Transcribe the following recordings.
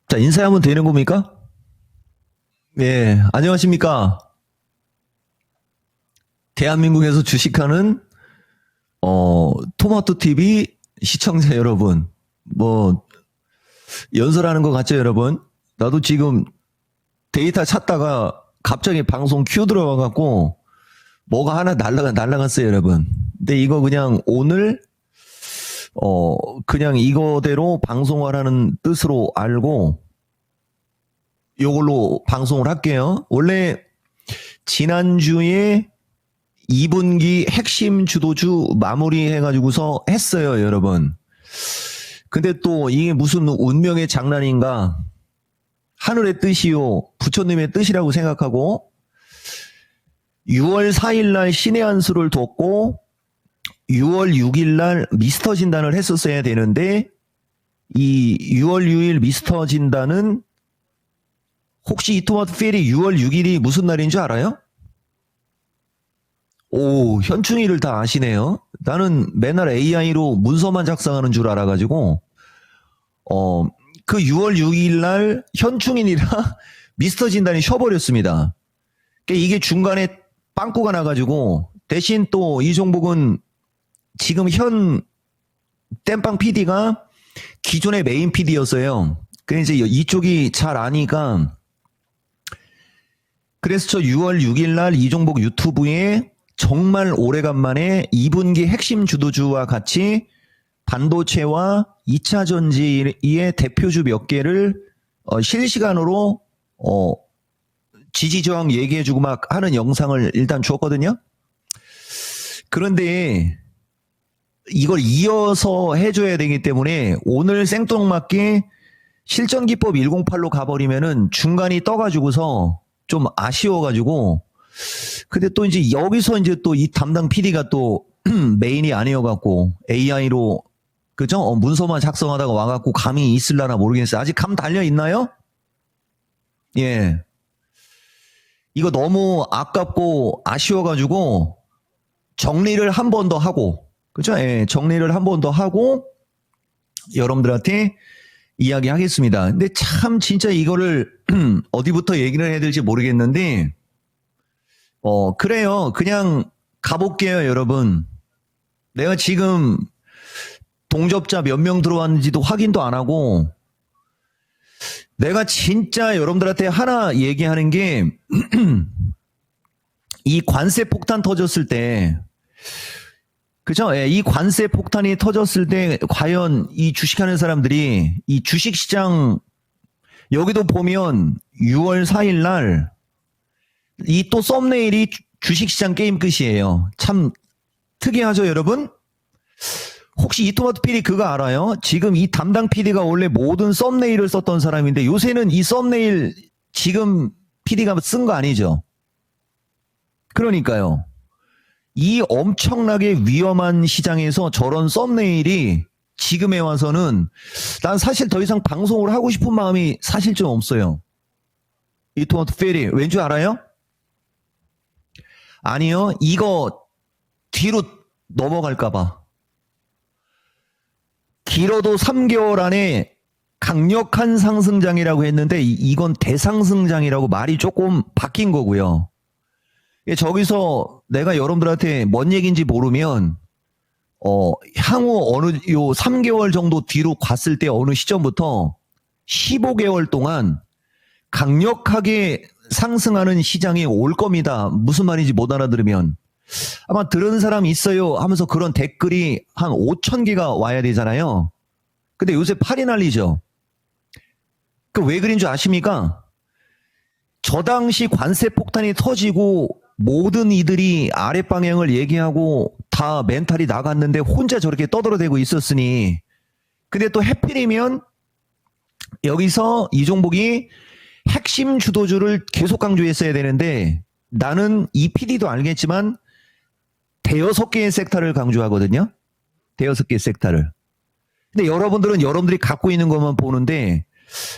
자, 인사하면 되는 겁니까? 예, 안녕하십니까? 대한민국에서 주식하는 토마토 TV 시청자 여러분, 뭐 연설하는 것 같죠, 여러분? 나도 지금 데이터 찾다가 갑자기 방송 큐 들어와 갖고 뭐가 하나 날라갔어요, 여러분. 근데 이거 그냥 오늘 그냥 이거대로 방송하라는 뜻으로 알고 요걸로 방송을 할게요. 원래 지난주에 2분기 핵심 주도주 마무리해가지고서 했어요, 여러분. 근데 또 이게 무슨 운명의 장난인가? 하늘의 뜻이요, 부처님의 뜻이라고 생각하고 6월 4일 날 신의 한 수를 뒀고 6월 6일 날 미스터 진단을 했었어야 되는데 이 6월 6일 미스터 진단은 혹시 이 토마토 필이 6월 6일이 무슨 날인 줄 알아요? 오, 현충일을 다 아시네요. 나는 맨날 AI로 문서만 작성하는 줄 알아가지고 그 6월 6일 날 현충일이라 미스터 진단이 쉬어버렸습니다. 그러니까 이게 중간에 빵꾸가 나가지고 대신 또 이 종목은 지금 현 땜빵 PD가 기존의 메인 PD였어요. 그래서 이제 이쪽이 잘 아니까 그래서 저 6월 6일 날 이 종목 유튜브에 정말 오래간만에 2분기 핵심 주도주와 같이 반도체와 2차 전지의 대표주 몇 개를 실시간으로 지지 저항 얘기해주고 막 하는 영상을 일단 줬거든요. 그런데 이걸 이어서 해줘야 되기 때문에 오늘 생뚱맞게 실전기법 108로 가버리면은 중간이 떠가지고서 좀 아쉬워가지고 근데 또 이제 여기서 이제 또 이 담당 PD가 또 메인이 아니어갖고 AI로 그죠? 문서만 작성하다가 와갖고 감이 있을라나 모르겠어요. 아직 감 달려 있나요? 예. 이거 너무 아깝고 아쉬워가지고 정리를 한 번 더 하고 그죠? 예. 정리를 한 번 더 하고 여러분들한테 이야기하겠습니다. 근데 참 진짜 이거를 어디부터 얘기를 해야 될지 모르겠는데 그래요. 그냥 가볼게요, 여러분. 내가 지금 동접자 몇 명 들어왔는지도 확인도 안 하고 내가 진짜 여러분들한테 하나 얘기하는 게 이 관세 폭탄 터졌을 때 그죠? 예, 이 관세 폭탄이 터졌을 때 과연 이 주식하는 사람들이 이 주식시장 여기도 보면 6월 4일 날 이 또 썸네일이 주식시장 게임 끝이에요. 참 특이하죠, 여러분? 혹시 이 토마토 PD 그거 알아요? 지금 이 담당 PD가 원래 모든 썸네일을 썼던 사람인데 요새는 이 썸네일 지금 PD가 쓴 거 아니죠? 그러니까요. 이 엄청나게 위험한 시장에서 저런 썸네일이 지금에 와서는 난 사실 더 이상 방송을 하고 싶은 마음이 사실 좀 없어요. 이 토마토 PD 왠지 알아요? 아니요. 이거 뒤로 넘어갈까봐. 길어도 3개월 안에 강력한 상승장이라고 했는데 이건 대상승장이라고 말이 조금 바뀐 거고요. 저기서 내가 여러분들한테 뭔 얘기인지 모르면 향후 어느 요 3개월 정도 뒤로 갔을 때 어느 시점부터 15개월 동안 강력하게 상승하는 시장이 올 겁니다. 무슨 말인지 못 알아들으면 아마 들은 사람 있어요 하면서 그런 댓글이 한 5천 개가 와야 되잖아요. 근데 요새 팔이 날리죠. 그 왜 그린 줄 아십니까? 저 당시 관세 폭탄이 터지고 모든 이들이 아랫방향을 얘기하고 다 멘탈이 나갔는데 혼자 저렇게 떠들어대고 있었으니 근데 또 해필이면 여기서 이 종목이 핵심 주도주를 계속 강조했어야 되는데 나는 이 PD도 알겠지만 대여섯 개의 섹터를 강조하거든요. 대여섯 개의 섹터를. 근데 여러분들은 여러분들이 갖고 있는 것만 보는데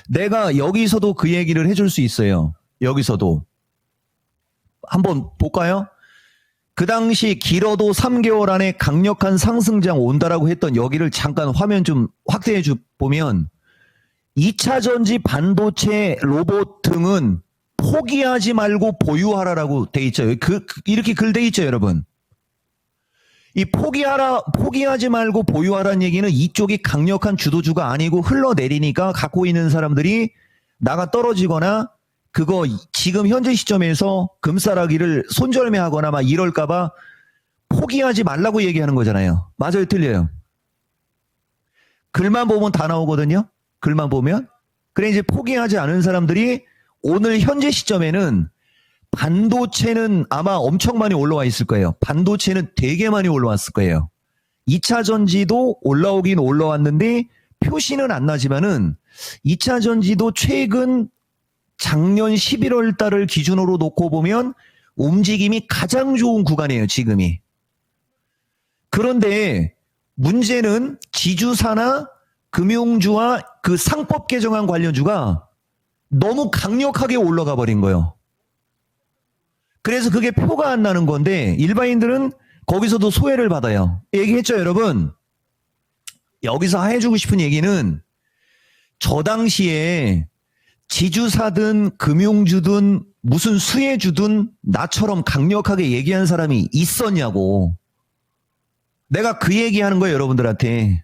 내가 여기서도 그 얘기를 해줄 수 있어요. 여기서도. 한번 볼까요? 그 당시 길어도 3개월 안에 강력한 상승장 온다라고 했던 여기를 잠깐 화면 좀 확대해 보면 2차 전지 반도체 로봇 등은 포기하지 말고 보유하라라고 돼 있죠. 이렇게 글 돼 있죠, 여러분. 이 포기하지 말고 보유하라는 얘기는 이쪽이 강력한 주도주가 아니고 흘러내리니까 갖고 있는 사람들이 나가 떨어지거나 그거 지금 현재 시점에서 금싸라기를 손절매하거나 막 이럴까봐 포기하지 말라고 얘기하는 거잖아요. 맞아요, 틀려요? 글만 보면 다 나오거든요. 글만 보면. 그래 이제 포기하지 않은 사람들이 오늘 현재 시점에는 반도체는 아마 엄청 많이 올라와 있을 거예요. 반도체는 되게 많이 올라왔을 거예요. 2차 전지도 올라오긴 올라왔는데 표시는 안 나지만은 2차 전지도 최근 작년 11월 달을 기준으로 놓고 보면 움직임이 가장 좋은 구간이에요, 지금이. 그런데 문제는 지주사나 금융주와 그 상법 개정안 관련주가 너무 강력하게 올라가 버린 거예요. 그래서 그게 표가 안 나는 건데 일반인들은 거기서도 소외를 받아요. 얘기했죠, 여러분. 여기서 해주고 싶은 얘기는 저 당시에 지주사든 금융주든 무슨 수혜주든 나처럼 강력하게 얘기한 사람이 있었냐고. 내가 그 얘기하는 거예요, 여러분들한테.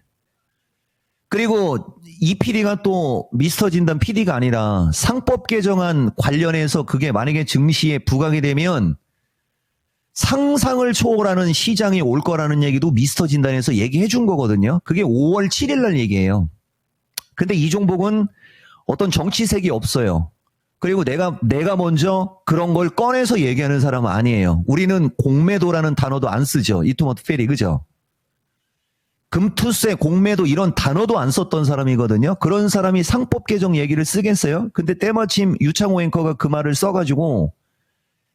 그리고 이 PD가 또 미스터 진단 PD가 아니라 상법 개정안 관련해서 그게 만약에 증시에 부각이 되면 상상을 초월하는 시장이 올 거라는 얘기도 미스터 진단에서 얘기해 준 거거든요. 그게 5월 7일 날 얘기예요. 근데 이 종목은 어떤 정치색이 없어요. 그리고 내가 먼저 그런 걸 꺼내서 얘기하는 사람은 아니에요. 우리는 공매도라는 단어도 안 쓰죠. 이토마토 페리, 그죠? 금투세, 공매도 이런 단어도 안 썼던 사람이거든요. 그런 사람이 상법 개정 얘기를 쓰겠어요? 근데 때마침 유창호 앵커가 그 말을 써가지고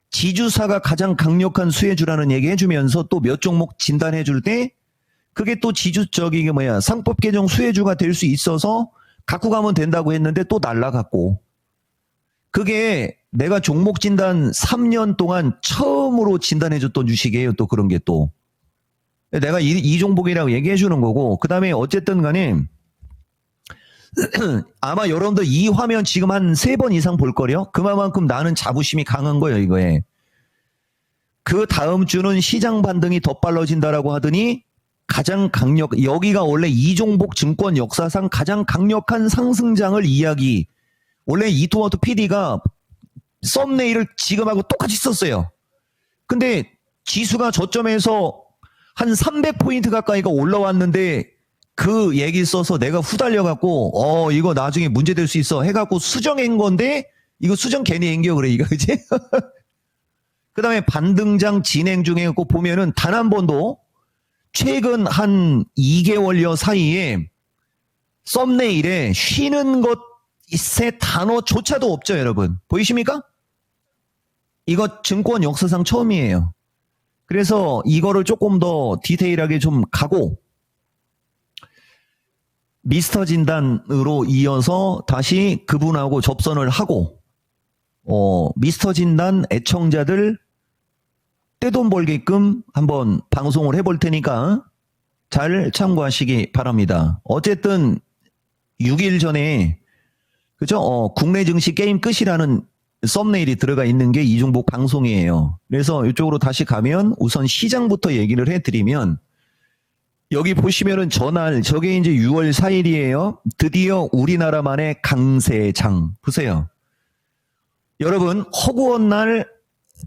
지주사가 가장 강력한 수혜주라는 얘기 해주면서 또 몇 종목 진단해 줄 때 그게 또 상법 개정 수혜주가 될 수 있어서 갖고 가면 된다고 했는데 또 날라갔고, 그게 내가 종목 진단 3년 동안 처음으로 진단해 줬던 주식이에요. 또 그런 게 또. 내가 이 종목이라고 얘기해 주는 거고, 그 다음에 어쨌든 간에 아마 여러분들 이 화면 지금 한 3번 이상 볼 거래요. 그만큼 나는 자부심이 강한 거예요, 이거에. 그 다음 주는 시장 반등이 더 빨라진다라고 하더니 여기가 원래 이종복 증권 역사상 가장 강력한 상승장을 원래 이토마토 PD가 썸네일을 지금하고 똑같이 썼어요. 근데 지수가 저점에서 한 300포인트 가까이가 올라왔는데 그 얘기 써서 내가 후달려갖고 이거 나중에 문제될 수 있어 해갖고 수정한 건데, 이거 수정 괜히 앵겨 그래 이거, 그치? 그 다음에 반등장 진행 중에 보면은 단 한 번도 최근 한 2개월여 사이에 썸네일에 쉬는 것의 단어조차도 없죠, 여러분. 보이십니까? 이거 증권 역사상 처음이에요. 그래서 이거를 조금 더 디테일하게 좀 가고 미스터 진단으로 이어서 다시 그분하고 접선을 하고 미스터 진단 애청자들 떼돈 벌게끔 한번 방송을 해볼 테니까 잘 참고하시기 바랍니다. 어쨌든 6일 전에 그죠? 국내 증시 게임 끝이라는 썸네일이 들어가 있는 게 이종복 방송이에요. 그래서 이쪽으로 다시 가면 우선 시장부터 얘기를 해드리면, 여기 보시면은 전날 저게 이제 6월 4일이에요. 드디어 우리나라만의 강세장. 보세요. 여러분, 허구한 날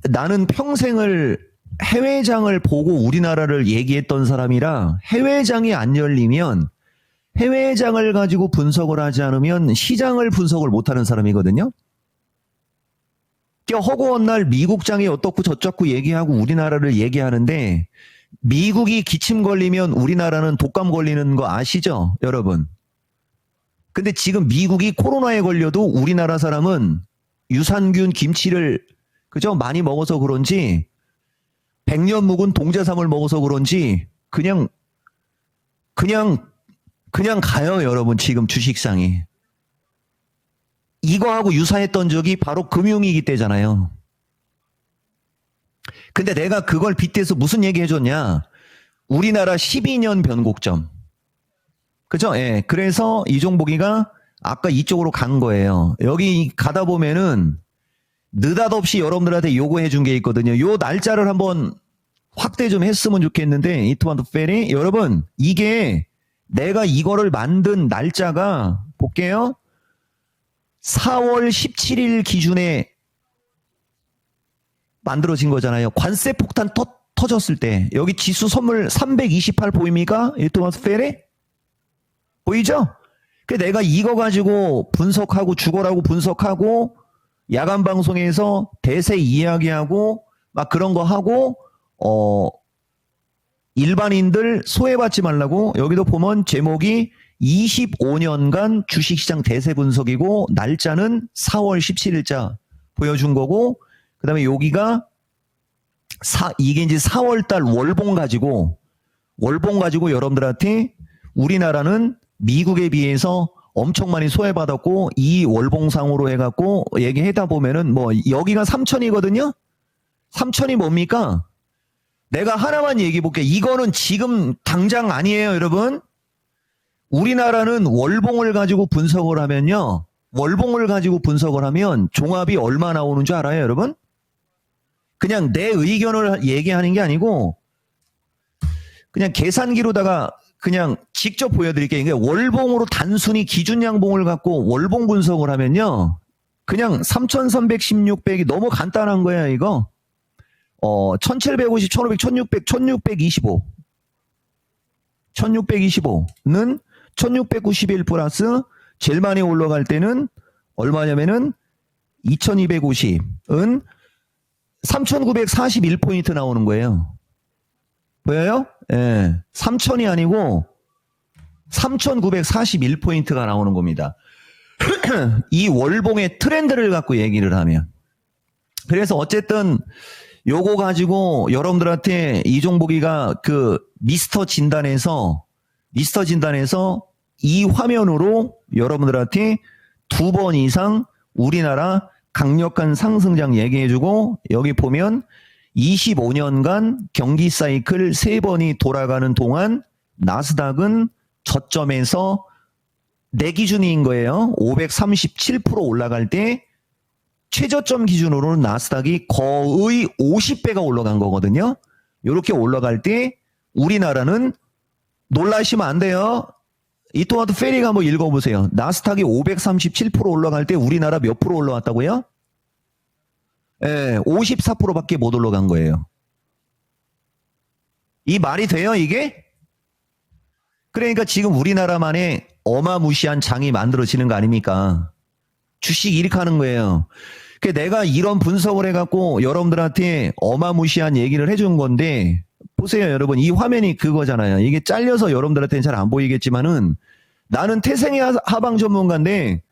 나는 평생을 해외장을 보고 우리나라를 얘기했던 사람이라 해외장이 안 열리면 해외장을 가지고 분석을 하지 않으면 시장을 분석을 못하는 사람이거든요. 허구한 날 미국장이 어떻고 저쩌고 얘기하고 우리나라를 얘기하는데, 미국이 기침 걸리면 우리나라는 독감 걸리는 거 아시죠, 여러분? 근데 지금 미국이 코로나에 걸려도 우리나라 사람은 유산균 김치를 그죠? 많이 먹어서 그런지, 100년 묵은 동자삼을 먹어서 그런지 그냥 가요, 여러분. 지금 주식상이. 이거하고 유사했던 적이 바로 금융위기 때잖아요. 근데 내가 그걸 빗대서 무슨 얘기 해줬냐? 우리나라 12년 변곡점. 그죠? 예. 그래서 이종복이가 아까 이쪽으로 간 거예요. 여기 가다 보면은 느닷없이 여러분들한테 요구해 준 게 있거든요. 요 날짜를 한번 확대 좀 했으면 좋겠는데, 이트만트 페리. 여러분, 이게 내가 이거를 만든 날짜가, 볼게요. 4월 17일 기준에 만들어진 거잖아요. 관세 폭탄 터졌을 때. 여기 지수 선물 328 보입니까? 이트만트 페리? 보이죠? 내가 이거 가지고 분석하고 죽어라고 분석하고 야간 방송에서 대세 이야기하고 막 그런 거 하고 일반인들 소외받지 말라고 여기도 보면 제목이 25년간 주식시장 대세 분석이고 날짜는 4월 17일자 보여준 거고 그 다음에 여기가 이게 이제 4월달 월봉 가지고 여러분들한테 우리나라는 미국에 비해서 엄청 많이 소외받았고 이 월봉상으로 해갖고 얘기하다 보면은 뭐 여기가 3천이거든요. 3천이 뭡니까? 내가 하나만 얘기해 볼게요. 이거는 지금 당장 아니에요, 여러분. 우리나라는 월봉을 가지고 분석을 하면요. 월봉을 가지고 분석을 하면 종합이 얼마 나오는 줄 알아요, 여러분? 그냥 내 의견을 얘기하는 게 아니고 그냥 계산기로다가 그냥 직접 보여드릴게요. 그러니까 월봉으로 단순히 기준 양봉을 갖고 월봉 분석을 하면요. 그냥 3,316백이 너무 간단한 거야, 이거. 1750, 1500, 1600, 1625. 1625는 1691 플러스 제일 많이 올라갈 때는 얼마냐면은 2250은 3941포인트 나오는 거예요. 보여요? 예. 3000이 아니고 3941포인트가 나오는 겁니다. 이 월봉의 트렌드를 갖고 얘기를 하면. 그래서 어쨌든 요거 가지고 여러분들한테 이종복이가 그 미스터 진단에서 이 화면으로 여러분들한테 2번 이상 우리나라 강력한 상승장 얘기해주고 여기 보면 25년간 경기 사이클 3번이 돌아가는 동안 나스닥은 저점에서 내 기준인 거예요. 537% 올라갈 때 최저점 기준으로는 나스닥이 거의 50배가 올라간 거거든요. 이렇게 올라갈 때 우리나라는 놀라시면 안 돼요. 이토마토 페리가 한번 읽어보세요. 나스닥이 537% 올라갈 때 우리나라 몇 프로 올라왔다고요? 예, 54%밖에 못 올라간 거예요. 이 말이 돼요, 이게? 그러니까 지금 우리나라만의 어마무시한 장이 만들어지는 거 아닙니까? 주식 이렇게 하는 거예요. 내가 이런 분석을 해갖고 여러분들한테 어마무시한 얘기를 해준 건데, 보세요, 여러분. 이 화면이 그거잖아요. 이게 잘려서 여러분들한테는 잘 안 보이겠지만은, 나는 태생의 하방 전문가인데,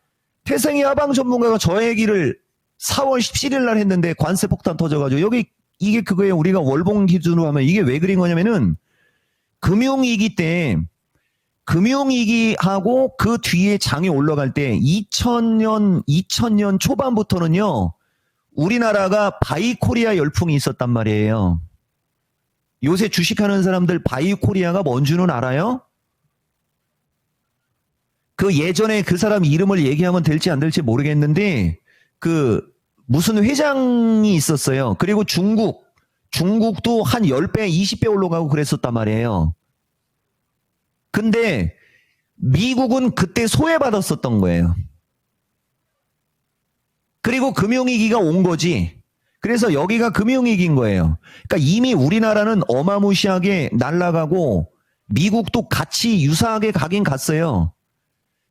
태생의 하방 전문가가 저 얘기를 4월 17일 날 했는데 관세 폭탄 터져가지고 여기 이게 그거예요. 우리가 월봉 기준으로 하면 이게 왜 그린 거냐면은 금융위기 때 금융위기하고 그 뒤에 장이 올라갈 때 2000년 초반부터는요. 우리나라가 바이코리아 열풍이 있었단 말이에요. 요새 주식하는 사람들 바이코리아가 뭔 줄은 알아요? 그 예전에 그 사람 이름을 얘기하면 될지 안 될지 모르겠는데 그 무슨 회장이 있었어요. 그리고 중국도 한 10배, 20배 올라가고 그랬었단 말이에요. 근데 미국은 그때 소외받았었던 거예요. 그리고 금융위기가 온 거지. 그래서 여기가 금융위기인 거예요. 그러니까 이미 우리나라는 어마무시하게 날아가고 미국도 같이 유사하게 가긴 갔어요.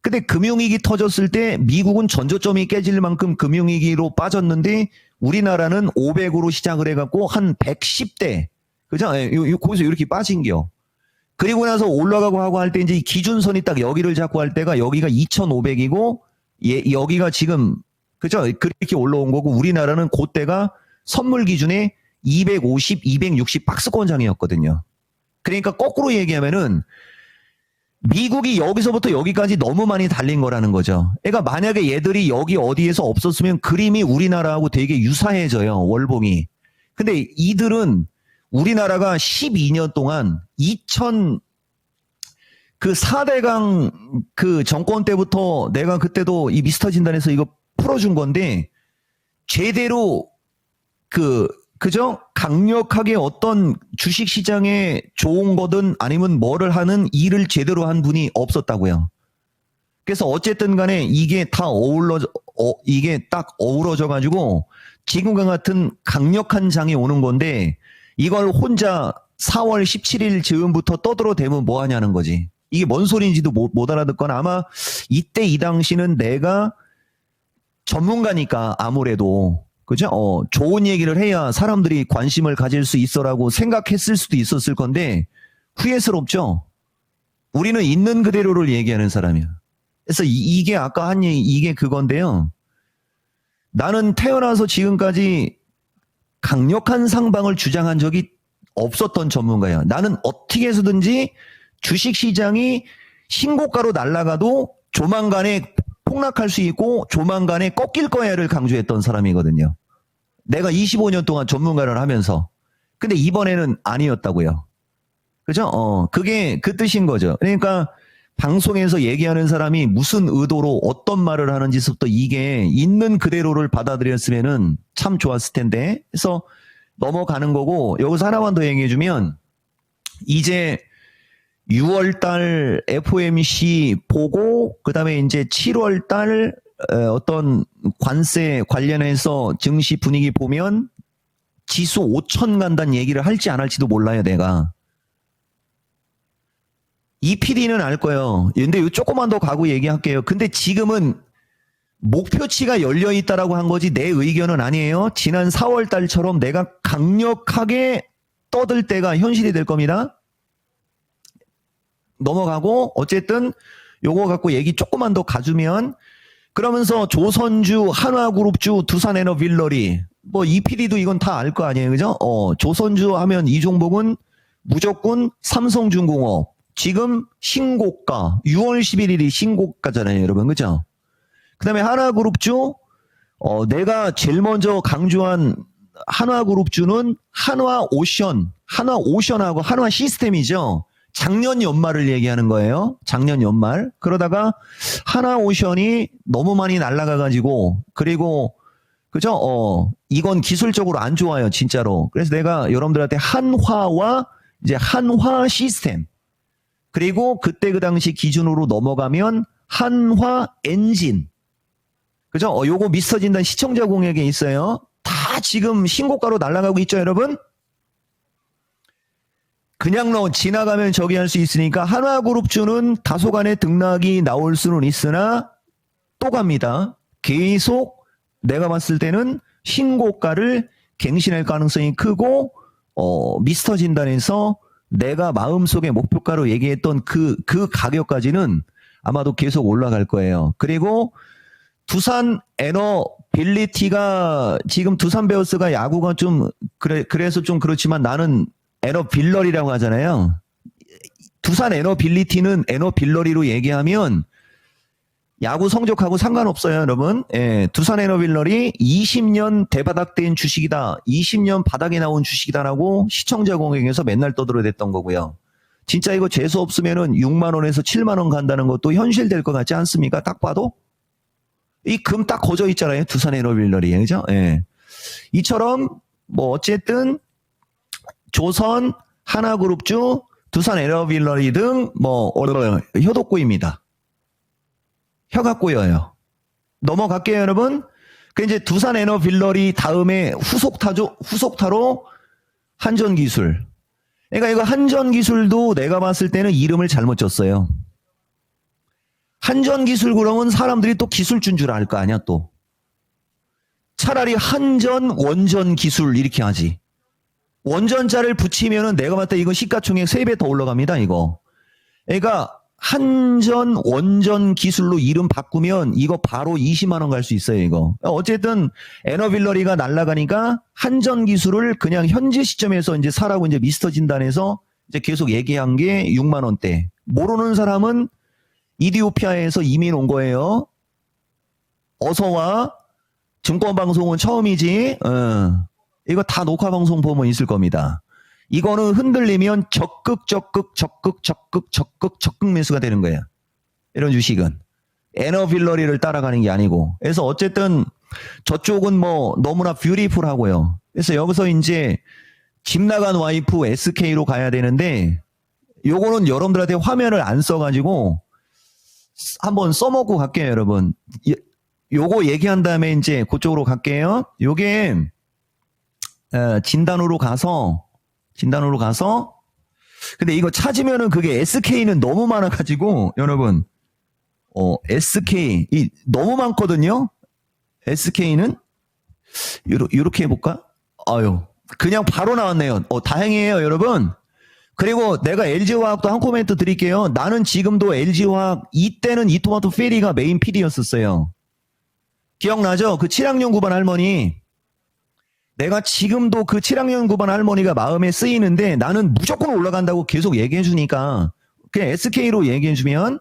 근데 금융위기 터졌을 때 미국은 전저점이 깨질 만큼 금융위기로 빠졌는데 우리나라는 500으로 시작을 해갖고 한 110대. 그죠? 거기서 이렇게 빠진겨. 그리고 나서 올라가고 하고 할 때 이제 기준선이 딱 여기를 잡고 할 때가 여기가 2,500이고 여기가 지금 그죠? 그렇게 올라온 거고 우리나라는 그때가 선물 기준에 250, 260 박스권장이었거든요. 그러니까 거꾸로 얘기하면은 미국이 여기서부터 여기까지 너무 많이 달린 거라는 거죠. 그러니까 만약에 얘들이 여기 어디에서 없었으면 그림이 우리나라하고 되게 유사해져요. 월봉이. 근데 이들은 우리나라가 12년 동안 그 4대강 그 정권 때부터 내가 그때도 이 미스터 진단에서 이거 풀어준 건데 제대로 그죠? 강력하게 어떤 주식 시장에 좋은 거든 아니면 뭐를 하는 일을 제대로 한 분이 없었다고요. 그래서 어쨌든 간에 이게 다 이게 딱 어우러져 가지고 지금과 같은 강력한 장이 오는 건데 이걸 혼자 4월 17일 즈음부터 떠들어대면 뭐 하냐는 거지. 이게 뭔 소리인지도 못 알아듣거나 아마 이때 이 당시는 내가 전문가니까 아무래도 그죠? 좋은 얘기를 해야 사람들이 관심을 가질 수 있어라고 생각했을 수도 있었을 건데 후회스럽죠? 우리는 있는 그대로를 얘기하는 사람이야. 그래서 이게 아까 한 얘기, 이게 그건데요. 나는 태어나서 지금까지 강력한 상방을 주장한 적이 없었던 전문가야. 나는 어떻게 해서든지 주식시장이 신고가로 날아가도 조만간에 폭락할 수 있고 조만간에 꺾일 거야를 강조했던 사람이거든요. 내가 25년 동안 전문가를 하면서. 근데 이번에는 아니었다고요. 그죠? 그게 그 뜻인 거죠. 그러니까 방송에서 얘기하는 사람이 무슨 의도로 어떤 말을 하는지부터 이게 있는 그대로를 받아들였으면은 참 좋았을 텐데. 그래서 넘어가는 거고 여기서 하나만 더 얘기해주면 이제 6월달 FOMC 보고 그다음에 이제 7월달 어떤 관세 관련해서 증시 분위기 보면 지수 5천 간다는 얘기를 할지 안 할지도 몰라요 내가. 이 PD는 알 거예요. 근데 조금만 더 가고 얘기할게요. 근데 지금은 목표치가 열려 있다라고 한 거지 내 의견은 아니에요. 지난 4월 달처럼 내가 강력하게 떠들 때가 현실이 될 겁니다. 넘어가고 어쨌든 요거 갖고 얘기 조금만 더 가주면 그러면서 조선주, 한화그룹주, 두산에너빌러리 뭐 이 PD도 이건 다 알 거 아니에요. 그죠? 조선주 하면 이 종목은 무조건 삼성중공업 지금 신고가 6월 11일이 신고가잖아요. 여러분 그죠? 그 다음에 한화그룹주 내가 제일 먼저 강조한 한화그룹주는 한화오션하고 한화시스템이죠. 작년 연말을 얘기하는 거예요. 작년 연말. 그러다가 한화오션이 너무 많이 날아가가지고 그리고 그죠? 이건 기술적으로 안 좋아요. 진짜로. 그래서 내가 여러분들한테 한화와 이제 한화시스템 그리고 그때 그 당시 기준으로 넘어가면 한화엔진 그죠? 요거 미스터 진단 시청자 공약에 있어요. 다 지금 신고가로 날아가고 있죠, 여러분? 그냥 지나가면 저기 할 수 있으니까 한화그룹주는 다소간의 등락이 나올 수는 있으나 또 갑니다. 계속 내가 봤을 때는 신고가를 갱신할 가능성이 크고 미스터 진단에서 내가 마음속에 목표가로 얘기했던 그 가격까지는 아마도 계속 올라갈 거예요. 그리고 두산 에너빌리티가 지금 두산 베어스가 야구가 좀 그래서 좀 그렇지만 나는 에너빌러리라고 하잖아요. 두산 에너빌리티는 에너빌러리로 얘기하면 야구 성적하고 상관없어요, 여러분. 예, 두산 에너빌러리 20년 대바닥된 주식이다. 20년 바닥에 나온 주식이다라고 시청자 공약에서 맨날 떠들어댔던 거고요. 진짜 이거 재수 없으면은 6만 원에서 7만 원 간다는 것도 현실될 것 같지 않습니까? 딱 봐도. 이 금 딱 거저 있잖아요. 두산 에너빌러리. 그죠? 예. 이처럼 뭐 어쨌든 조선, 하나그룹주, 두산 에너빌러리 등 뭐 효도꼬입니다. 혀가 꼬여요. 넘어갈게요, 여러분. 그 이제 두산 에너빌러리 다음에 후속타로 한전기술. 그러니까 이거 한전기술도 내가 봤을 때는 이름을 잘못 줬어요. 한전기술 그러면 사람들이 또 기술주인 줄 알 거 아니야 또. 차라리 한전 원전기술 이렇게 하지. 원전자를 붙이면은 내가 봤을 때 이거 시가총액 3배 더 올라갑니다 이거. 그러니까 한전 원전 기술로 이름 바꾸면 이거 바로 20만 원 갈 수 있어요 이거. 어쨌든 에너빌러리가 날아가니까 한전 기술을 그냥 현재 시점에서 이제 사라고 이제 미스터 진단에서 이제 계속 얘기한 게 6만 원대. 모르는 사람은 이디오피아에서 이민 온 거예요. 어서 와. 증권방송은 처음이지. 이거 다 녹화방송 보면 있을 겁니다. 이거는 흔들리면 적극 매수가 되는 거예요. 이런 주식은. 에너빌러리를 따라가는 게 아니고. 그래서 어쨌든 저쪽은 뭐 너무나 뷰티풀하고요. 그래서 여기서 이제 집 나간 와이프 SK로 가야 되는데 요거는 여러분들한테 화면을 안 써가지고 한번 써먹고 갈게요, 여러분. 요거 얘기한 다음에 이제 그쪽으로 갈게요. 요게 진단으로 가서 근데 이거 찾으면은 그게 SK는 너무 많아가지고 여러분 SK 너무 많거든요. SK는 요렇게 해볼까? 아유 그냥 바로 나왔네요. 다행이에요, 여러분. 그리고 내가 LG화학도 한 코멘트 드릴게요. 나는 지금도 LG화학 이때는 이토마토 페리가 메인 PD였었어요. 기억나죠? 그 7학년 9반 할머니. 내가 지금도 그 7학년 9반 할머니가 마음에 쓰이는데 나는 무조건 올라간다고 계속 얘기해 주니까 그냥 SK로 얘기해 주면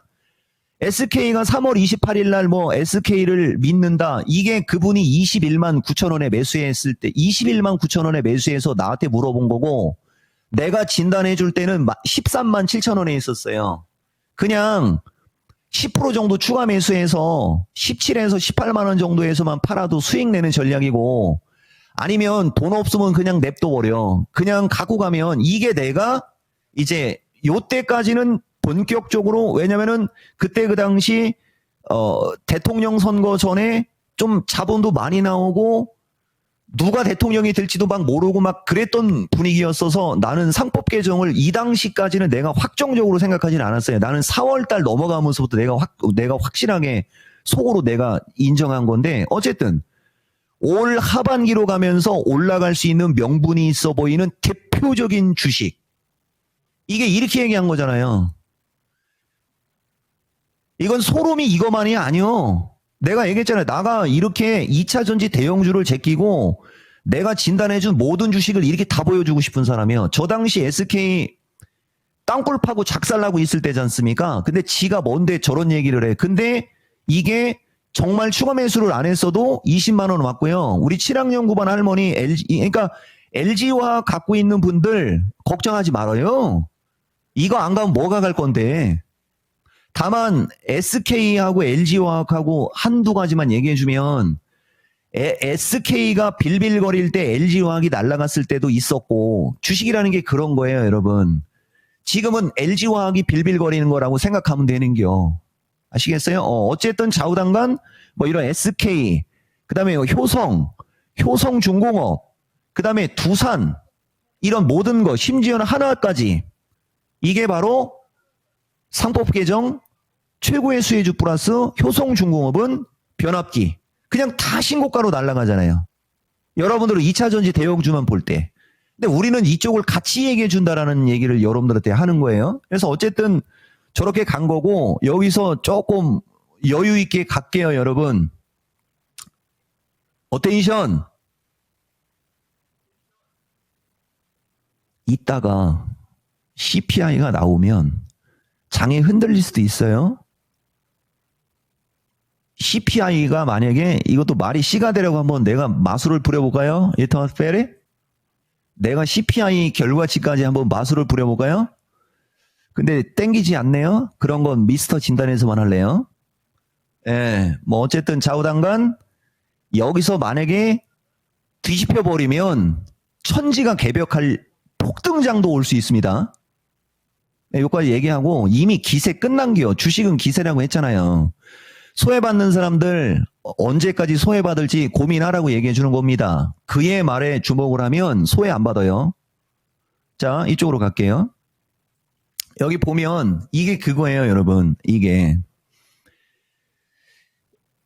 SK가 3월 28일 날 뭐 SK를 믿는다. 이게 그분이 21만 9천 원에 매수했을 때 21만 9천 원에 매수해서 나한테 물어본 거고 내가 진단해 줄 때는 13만 7천 원에 있었어요. 그냥 10% 정도 추가 매수해서 17에서 18만 원 정도에서만 팔아도 수익 내는 전략이고 아니면 돈 없으면 그냥 냅둬버려. 그냥 갖고 가면 이게 내가 이제 요때까지는 본격적으로 왜냐면은 그때 그 당시 대통령 선거 전에 좀 자본도 많이 나오고 누가 대통령이 될지도 막 모르고 막 그랬던 분위기였어서 나는 상법 개정을 이 당시까지는 내가 확정적으로 생각하지는 않았어요. 나는 4월 달 넘어가면서부터 내가 확실하게 속으로 내가 인정한 건데 어쨌든 올 하반기로 가면서 올라갈 수 있는 명분이 있어 보이는 대표적인 주식. 이게 이렇게 얘기한 거잖아요. 이건 소름이 이거만이 아니요. 내가 얘기했잖아요. 나가 이렇게 2차 전지 대형주를 제끼고 내가 진단해준 모든 주식을 이렇게 다 보여주고 싶은 사람이요. 저 당시 SK 땅굴 파고 작살나고 있을 때지 않습니까? 근데 지가 뭔데 저런 얘기를 해. 근데 이게 정말 추가 매수를 안 했어도 20만 원 왔고요. 우리 7학년 9반 할머니 그러니까 LG화학 갖고 있는 분들 걱정하지 말아요. 이거 안 가면 뭐가 갈 건데. 다만 SK하고 LG화학하고 한두 가지만 얘기해주면 SK가 빌빌거릴 때 LG화학이 날아갔을 때도 있었고 주식이라는 게 그런 거예요, 여러분. 지금은 LG화학이 빌빌거리는 거라고 생각하면 되는겨. 아시겠어요? 어쨌든 좌우당간 뭐 이런 SK, 그 다음에 효성중공업, 그 다음에 두산 이런 모든 거 심지어는 하나까지 이게 바로 상법 개정 최고의 수혜주 플러스 효성중공업은 변압기 그냥 다 신고가로 날아가잖아요. 여러분들은 2차 전지 대형주만 볼 때. 근데 우리는 이쪽을 같이 얘기해 준다라는 얘기를 여러분들한테 하는 거예요. 그래서 어쨌든 저렇게 간 거고 여기서 조금 여유 있게 갈게요, 여러분. 어텐션. 이따가 CPI가 나오면 장에 흔들릴 수도 있어요. CPI가 만약에 이것도 말이 씨가 되려고 한번 내가 마술을 부려볼까요? 이터스 페리? 내가 CPI 결과치까지 한번 마술을 부려볼까요? 근데 땡기지 않네요. 그런 건 미스터 진단에서만 할래요. 예, 뭐 어쨌든 좌우당간 여기서 만약에 뒤집혀 버리면 천지가 개벽할 폭등장도 올 수 있습니다. 네, 여기까지 얘기하고 이미 기세 끝난겨. 주식은 기세라고 했잖아요. 소외받는 사람들 언제까지 소외받을지 고민하라고 얘기해 주는 겁니다. 그의 말에 주목을 하면 소외 안 받아요. 자, 이쪽으로 갈게요. 여기 보면 이게 그거예요, 여러분. 이게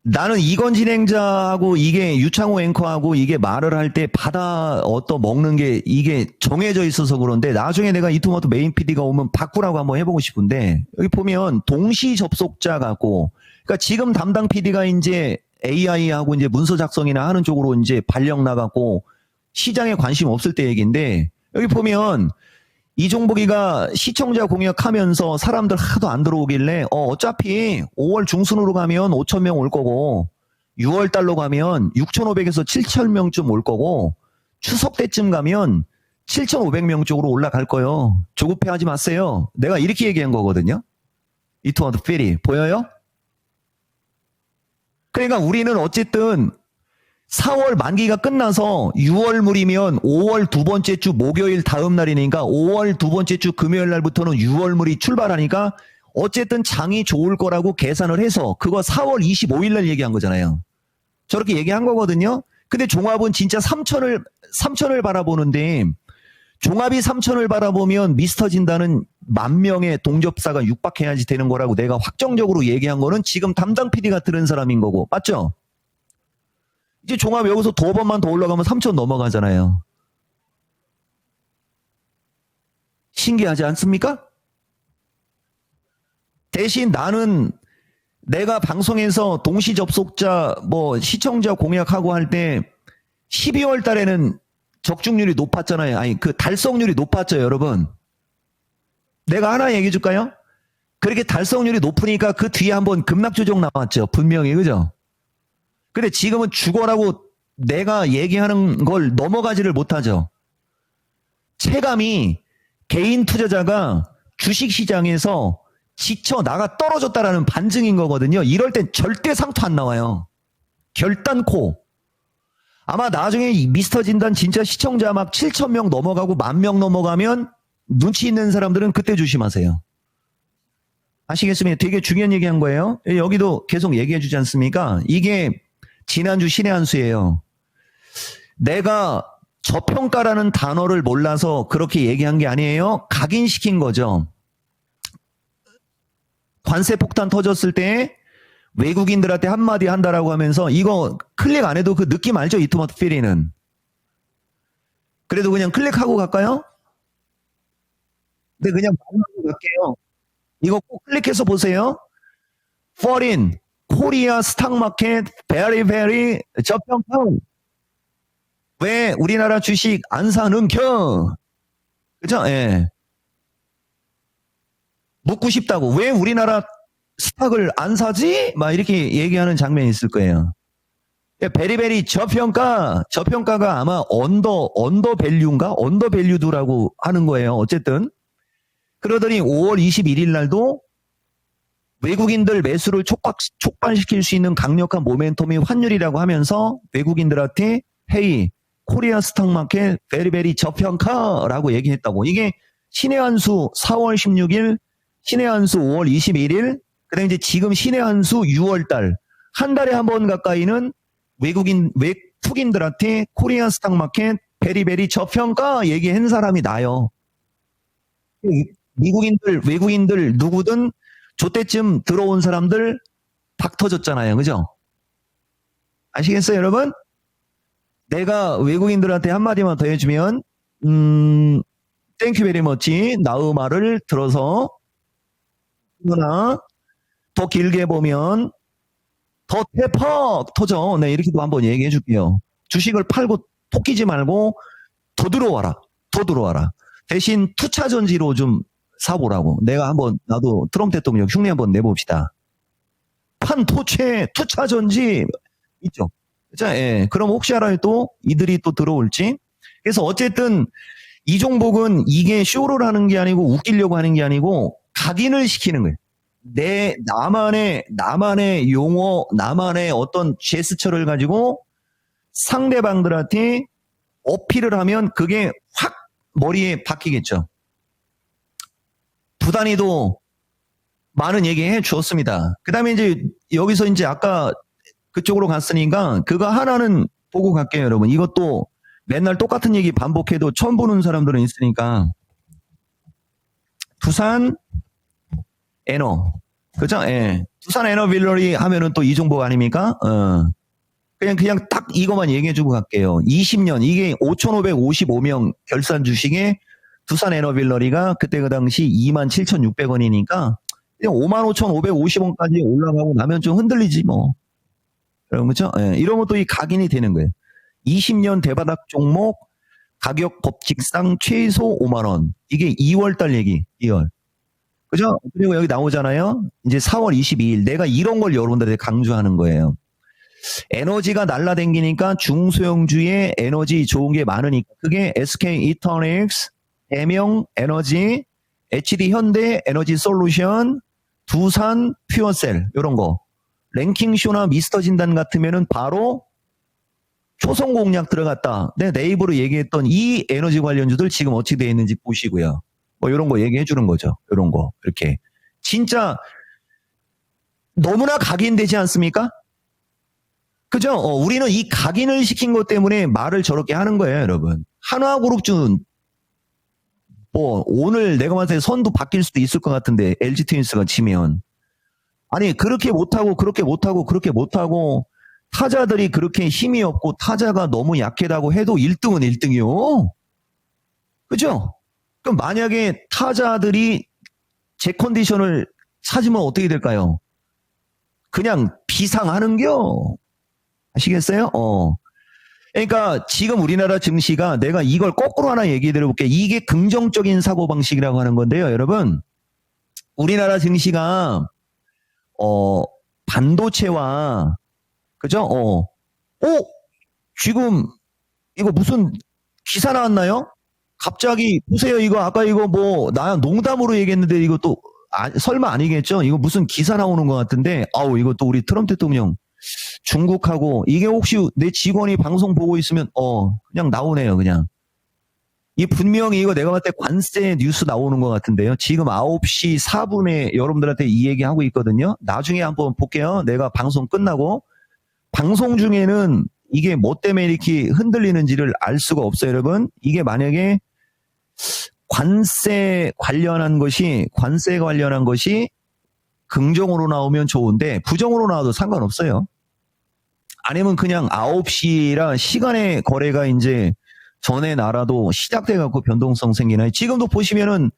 나는 이건 진행자하고 이게 유창호 앵커하고 이게 말을 할 때 받아 먹는 게 이게 정해져 있어서 그런데 나중에 내가 이토마토 메인 PD가 오면 바꾸라고 한번 해보고 싶은데 여기 보면 동시 접속자 같고 그러니까 지금 담당 PD가 이제 AI하고 이제 문서 작성이나 하는 쪽으로 이제 발령 나갔고 시장에 관심 없을 때 얘기인데 여기 보면 이종복이가 시청자 공약하면서 사람들 하도 안 들어오길래 어차피 5월 중순으로 가면 5천 명 올 거고 6월 달로 가면 6,500에서 7천 명쯤 올 거고 추석 때쯤 가면 7,500명 쪽으로 올라갈 거요. 조급해하지 마세요. 내가 이렇게 얘기한 거거든요. 이투어드 필이 보여요? 그러니까 우리는 어쨌든 4월 만기가 끝나서 6월물이면 5월 두 번째 주 목요일 다음 날이니까 5월 두 번째 주 금요일 날부터는 6월물이 출발하니까 어쨌든 장이 좋을 거라고 계산을 해서 그거 4월 25일 날 얘기한 거잖아요. 저렇게 얘기한 거거든요. 근데 종합은 진짜 3천을 바라보는데 종합이 3천을 바라보면 미스터 진단은 10,000명의 동접사가 육박해야지 되는 거라고 내가 확정적으로 얘기한 거는 지금 담당 PD가 들은 사람인 거고 맞죠? 이제 종합 여기서 두 번만 더 올라가면 3천 넘어가잖아요. 신기하지 않습니까? 대신 나는 내가 방송에서 동시 접속자 뭐 시청자 공약하고 할 때 12월 달에는 적중률이 높았잖아요. 아니 그 달성률이 높았죠, 여러분. 내가 하나 얘기해 줄까요? 그렇게 달성률이 높으니까 그 뒤에 한번 급락 조정 나왔죠. 분명히 그죠? 근데 지금은 죽어라고 내가 얘기하는 걸 넘어가지를 못하죠. 체감이 개인 투자자가 주식시장에서 지쳐 나가 떨어졌다라는 반증인 거거든요. 이럴 땐 절대 상투 안 나와요. 결단코. 아마 나중에 미스터 진단 진짜 시청자 막 7,000명 넘어가고 10,000명 넘어가면 눈치 있는 사람들은 그때 조심하세요. 아시겠습니까? 되게 중요한 얘기한 거예요. 여기도 계속 얘기해 주지 않습니까? 이게 지난주 신의 한 수예요. 내가 저평가라는 단어를 몰라서 그렇게 얘기한 게 아니에요. 각인시킨 거죠. 관세 폭탄 터졌을 때 외국인들한테 한마디 한다라고 하면서 이거 클릭 안 해도 그 느낌 알죠? 이토마토 피리는. 그래도 그냥 클릭하고 갈까요? 근데 그냥 말하고 갈게요. 이거 꼭 클릭해서 보세요. Foreign, 코리아 스탁마켓, very very 저평가. 왜 우리나라 주식 안 사는 겨? 그죠? 예. 묻고 싶다고. 왜 우리나라 스탁을 안 사지? 막 이렇게 얘기하는 장면이 있을 거예요. 베리베리 저평가가 아마 언더밸류인가? 언더밸류드라고 하는 거예요. 어쨌든. 그러더니 5월 21일 날도 외국인들 매수를 촉발시킬 수 있는 강력한 모멘텀이 환율이라고 하면서 외국인들한테 헤이, 코리아 스탁마켓 베리베리 저평가라고 얘기했다고. 이게 신의 한수 4월 16일, 신의 한수 5월 21일, 그다음에 이제 지금 신의 한수 6월달 한 달에 한 번 가까이는 외국인들한테 코리아 스탁마켓 베리베리 저평가 얘기한 사람이 나요. 외국인들 누구든 저때쯤 들어온 사람들 박 터졌잖아요. 그죠? 아시겠어요, 여러분? 내가 외국인들한테 한마디만 더 해주면, 땡큐 베리 머치, 나의 말을 들어서, 그러나, 더 길게 보면, 더 대폭 터져. 네, 이렇게도 한번 얘기해 줄게요. 주식을 팔고 토끼지 말고, 더 들어와라. 대신 투차전지로 좀 사보라고. 내가 한번, 나도 트럼프 대통령 흉내 한번 내봅시다. 판토체, 투차전지, 있죠. 자, 예. 그럼 혹시 알아요 또 이들이 또 들어올지. 그래서 어쨌든 이 종목은 이게 쇼를 하는 게 아니고 웃기려고 하는 게 아니고 각인을 시키는 거예요. 나만의 용어, 나만의 어떤 제스처를 가지고 상대방들한테 어필을 하면 그게 확 머리에 박히겠죠. 부단히도 많은 얘기 해 주었습니다. 그 다음에 이제 여기서 이제 아까 그쪽으로 갔으니까 그거 하나는 보고 갈게요, 여러분. 이것도 맨날 똑같은 얘기 반복해도 처음 보는 사람들은 있으니까. 두산 에너. 그죠? 예. 두산 에너빌러리 하면은 또 이 종목 아닙니까? 그냥 딱 이것만 얘기해주고 갈게요. 20년, 이게 5,555명 결산 주식에 두산 에너빌러리가 그때 그 당시 27,600원이니까 그냥 55,550원까지 올라가고 나면 좀 흔들리지 뭐. 그렇죠? 예, 이러면 또 이 각인이 되는 거예요. 20년 대바닥 종목 가격 법칙상 최소 5만 원. 이게 2월 달 얘기. 2월. 그죠? 그리고 여기 나오잖아요. 이제 4월 22일 내가 이런 걸 여러분들한테 강조하는 거예요. 에너지가 날라댕기니까 중소형주의 에너지 좋은 게 많으니까 그게 SK 이터닉스, 대명 에너지, HD 현대 에너지 솔루션, 두산 퓨어셀 이런 거. 랭킹쇼나 미스터 진단 같으면은 바로 초성 공략 들어갔다. 내 네이버로 얘기했던 이 에너지 관련주들 지금 어떻게 되어 있는지 보시고요. 뭐 이런 거 얘기해 주는 거죠. 이런 거 이렇게 진짜 너무나 각인되지 않습니까? 그죠? 우리는 이 각인을 시킨 것 때문에 말을 저렇게 하는 거예요, 여러분. 한화그룹주는 뭐 오늘 내가 봤을 때 선두 바뀔 수도 있을 것 같은데 LG 트윈스가 치면 아니 그렇게 못하고 그렇게 못하고 그렇게 못하고 타자들이 그렇게 힘이 없고 타자가 너무 약하다고 해도 1등은 1등이요. 그죠? 그럼 만약에 타자들이 제 컨디션을 찾으면 어떻게 될까요? 그냥 비상하는겨. 아시겠어요? 그러니까 지금 우리나라 증시가 내가 이걸 거꾸로 하나 얘기해 드려볼게요. 이게 긍정적인 사고방식이라고 하는 건데요. 여러분, 우리나라 증시가 반도체와 그죠? 지금 이거 무슨 기사 나왔나요? 갑자기 보세요. 이거 아까 이거 뭐 나 농담으로 얘기했는데 이거 또 설마 아니겠죠? 이거 무슨 기사 나오는 것 같은데 아우 이거 또 우리 트럼프 대통령 중국하고 이게 혹시 내 직원이 방송 보고 있으면 그냥 나오네요. 그냥 이 분명히 이거 내가 봤을 때 관세 뉴스 나오는 것 같은데요. 지금 9시 4분에 여러분들한테 이 얘기 하고 있거든요. 나중에 한번 볼게요. 내가 방송 끝나고 방송 중에는 이게 뭐 때문에 이렇게 흔들리는지를 알 수가 없어요, 여러분. 이게 만약에 관세 관련한 것이 긍정으로 나오면 좋은데 부정으로 나와도 상관없어요. 아니면 그냥 9시라 시간의 거래가 이제 전에 나라도 시작돼 갖고 변동성 생기나요? 지금도 보시면은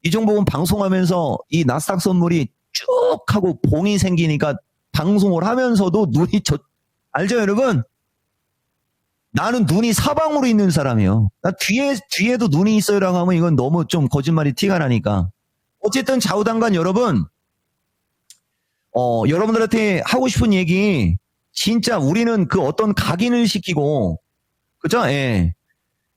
이종복은 방송하면서 이 나스닥 선물이 쭉 하고 봉이 생기니까 방송을 하면서도 눈이 알죠, 여러분? 나는 눈이 사방으로 있는 사람이에요. 나 뒤에도 눈이 있어요라고 하면 이건 너무 좀 거짓말이 티가 나니까. 어쨌든 좌우당간 여러분, 여러분들한테 하고 싶은 얘기, 진짜 우리는 그 어떤 각인을 시키고, 그죠? 예.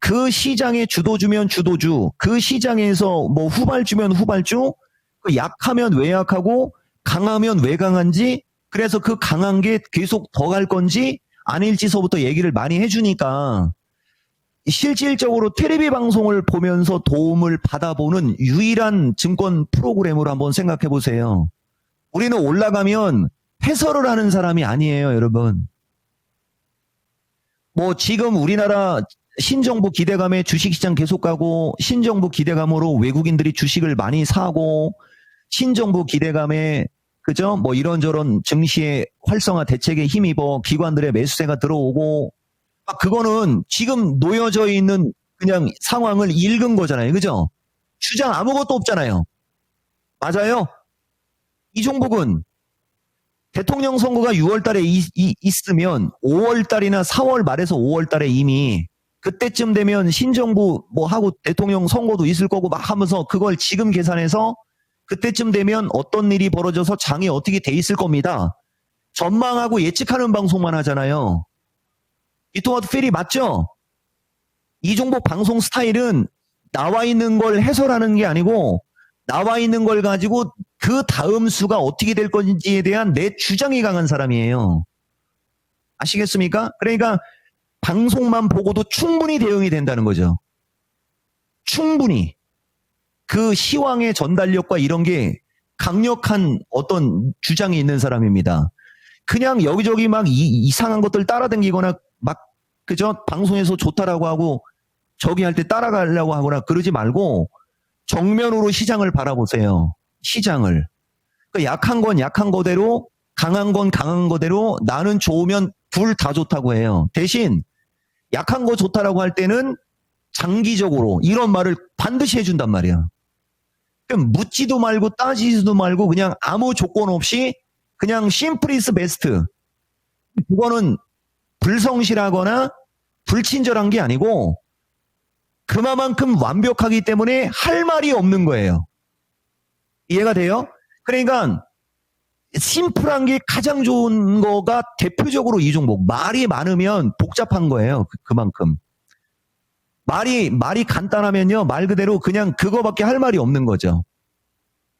그 시장에 주도주면 주도주, 그 시장에서 뭐 후발주면 후발주, 그 약하면 왜 약하고, 강하면 왜 강한지, 그래서 그 강한 게 계속 더 갈 건지, 아닐지서부터 얘기를 많이 해주니까, 실질적으로 테레비 방송을 보면서 도움을 받아보는 유일한 증권 프로그램으로 한번 생각해 보세요. 우리는 올라가면 해설을 하는 사람이 아니에요, 여러분. 뭐 지금 우리나라 신정부 기대감에 주식시장 계속 가고 신정부 기대감으로 외국인들이 주식을 많이 사고 신정부 기대감에 그죠? 뭐 이런저런 증시의 활성화 대책에 힘입어 기관들의 매수세가 들어오고 그거는 지금 놓여져 있는 그냥 상황을 읽은 거잖아요. 그죠? 주장 아무것도 없잖아요. 맞아요? 이종복은 대통령 선거가 6월 달에 있으면 5월 달이나 4월 말에서 5월 달에 이미 그때쯤 되면 신정부 뭐 하고 대통령 선거도 있을 거고 막 하면서 그걸 지금 계산해서 그때쯤 되면 어떤 일이 벌어져서 장이 어떻게 돼 있을 겁니다. 전망하고 예측하는 방송만 하잖아요. 이토마토 필이 맞죠? 이종복 방송 스타일은 나와 있는 걸 해설하는 게 아니고 나와 있는 걸 가지고 그 다음 수가 어떻게 될 건지에 대한 내 주장이 강한 사람이에요. 아시겠습니까? 그러니까 방송만 보고도 충분히 대응이 된다는 거죠. 충분히. 그 시황의 전달력과 이런 게 강력한 어떤 주장이 있는 사람입니다. 그냥 여기저기 막 이상한 것들 따라다니거나 막 그죠? 방송에서 좋다라고 하고 저기 할 때 따라가려고 하거나 그러지 말고 정면으로 시장을 바라보세요. 시장을. 그러니까 약한 건 약한 거대로 강한 건 강한 거대로 나는 좋으면 둘 다 좋다고 해요. 대신 약한 거 좋다라고 할 때는 장기적으로 이런 말을 반드시 해준단 말이야. 그럼 묻지도 말고 따지지도 말고 그냥 아무 조건 없이 그냥 심플이스 베스트. 그거는 불성실하거나 불친절한 게 아니고 그만큼 완벽하기 때문에 할 말이 없는 거예요. 이해가 돼요? 그러니까 심플한 게 가장 좋은 거가 대표적으로 이 종목. 말이 많으면 복잡한 거예요. 그만큼. 말이 간단하면요. 말 그대로 그냥 그거밖에 할 말이 없는 거죠.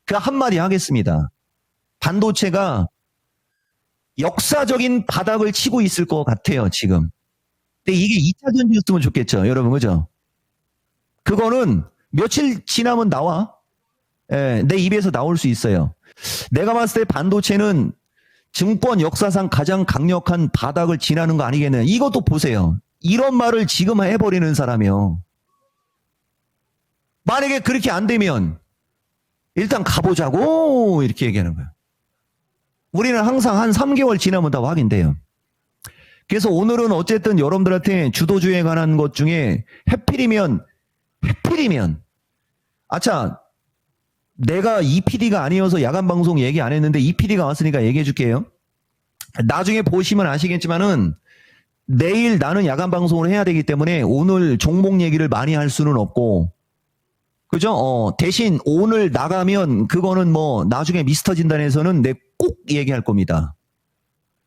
그 한마디 하겠습니다. 반도체가 역사적인 바닥을 치고 있을 것 같아요, 지금. 근데 이게 2차 전지였으면 좋겠죠, 여러분, 그죠? 그거는 며칠 지나면 나와. 예, 내 입에서 나올 수 있어요. 내가 봤을 때 반도체는 증권 역사상 가장 강력한 바닥을 지나는 거 아니겠느냐. 이것도 보세요. 이런 말을 지금 해버리는 사람이요. 만약에 그렇게 안 되면 일단 가보자고 이렇게 얘기하는 거예요. 우리는 항상 한 3개월 지나면 다 확인돼요. 그래서 오늘은 어쨌든 여러분들한테 주도주에 관한 것 중에 해필이면 아차 내가 이 PD가 아니어서 야간 방송 얘기 안 했는데 이 PD가 왔으니까 얘기해 줄게요. 나중에 보시면 아시겠지만은 내일 나는 야간 방송을 해야 되기 때문에 오늘 종목 얘기를 많이 할 수는 없고, 그죠? 대신 오늘 나가면 그거는 뭐 나중에 미스터 진단에서는 내 꼭 얘기할 겁니다.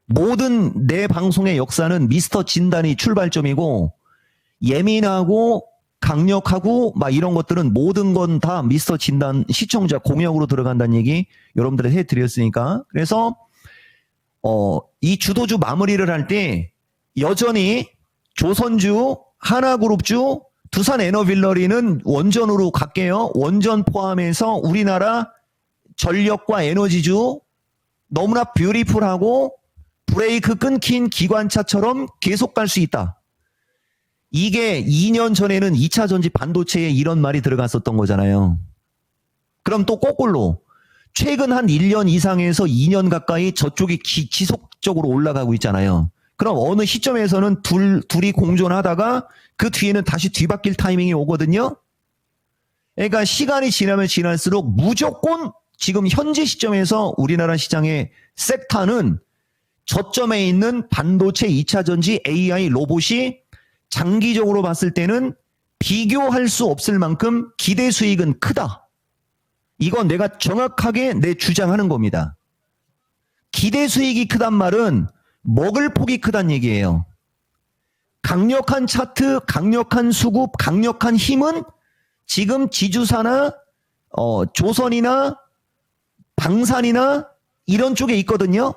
모든 내 방송의 역사는 미스터 진단이 출발점이고, 예민하고 강력하고 막 이런 것들은 모든 건 다 미스터 진단 시청자 공약으로 들어간다는 얘기 여러분들 해드렸으니까. 그래서 이 주도주 마무리를 할 때 여전히 조선주, 하나그룹주, 두산에너빌러리는 원전으로 갈게요. 원전 포함해서 우리나라 전력과 에너지주 너무나 뷰티풀하고 브레이크 끊긴 기관차처럼 계속 갈 수 있다. 이게 2년 전에는 2차 전지 반도체에 이런 말이 들어갔었던 거잖아요. 그럼 또 거꾸로 최근 한 1년 이상에서 2년 가까이 저쪽이 지속적으로 올라가고 있잖아요. 그럼 어느 시점에서는 둘이 공존하다가 그 뒤에는 다시 뒤바뀔 타이밍이 오거든요. 그러니까 시간이 지나면 지날수록 무조건 지금 현재 시점에서 우리나라 시장의 섹터는 저점에 있는 반도체 2차 전지 AI 로봇이 장기적으로 봤을 때는 비교할 수 없을 만큼 기대 수익은 크다. 이건 내가 정확하게 내 주장하는 겁니다. 기대 수익이 크단 말은 먹을 폭이 크단 얘기예요. 강력한 차트, 강력한 수급, 강력한 힘은 지금 지주사나 조선이나 방산이나 이런 쪽에 있거든요.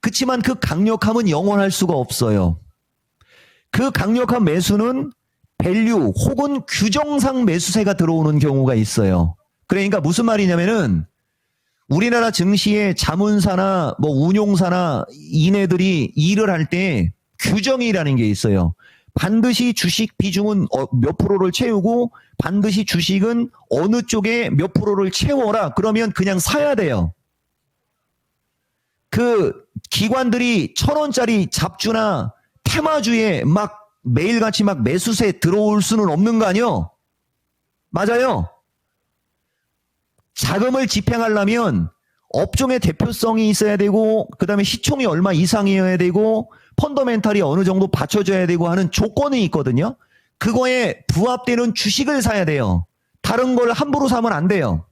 그렇지만 그 강력함은 영원할 수가 없어요. 그 강력한 매수는 밸류 혹은 규정상 매수세가 들어오는 경우가 있어요. 그러니까 무슨 말이냐면은 우리나라 증시의 자문사나 뭐 운용사나 이네들이 일을 할 때 규정이라는 게 있어요. 반드시 주식 비중은 몇 프로를 채우고 반드시 주식은 어느 쪽에 몇 프로를 채워라. 그러면 그냥 사야 돼요. 그 기관들이 1,000원짜리 잡주나 테마주에 막 매일같이 막 매수세 들어올 수는 없는 거 아니요? 맞아요. 자금을 집행하려면 업종의 대표성이 있어야 되고 그 다음에 시총이 얼마 이상이어야 되고 펀더멘탈이 어느 정도 받쳐줘야 되고 하는 조건이 있거든요. 그거에 부합되는 주식을 사야 돼요. 다른 걸 함부로 사면 안 돼요.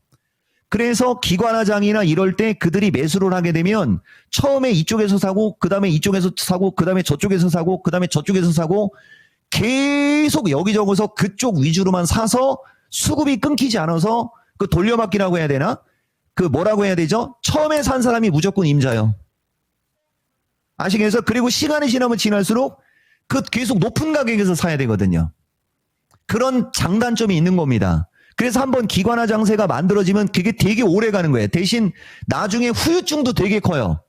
그래서 기관화장이나 이럴 때 그들이 매수를 하게 되면 처음에 이쪽에서 사고 그 다음에 이쪽에서 사고 그 다음에 저쪽에서 사고 그 다음에 저쪽에서 사고 계속 여기저기서 그쪽 위주로만 사서 수급이 끊기지 않아서 그 돌려막기라고 해야 되나? 그 뭐라고 해야 되죠? 처음에 산 사람이 무조건 임자요. 아시겠어요? 그리고 시간이 지나면 지날수록 그 계속 높은 가격에서 사야 되거든요. 그런 장단점이 있는 겁니다. 그래서 한번 기관화 장세가 만들어지면 그게 되게 오래 가는 거예요. 대신 나중에 후유증도 되게 커요.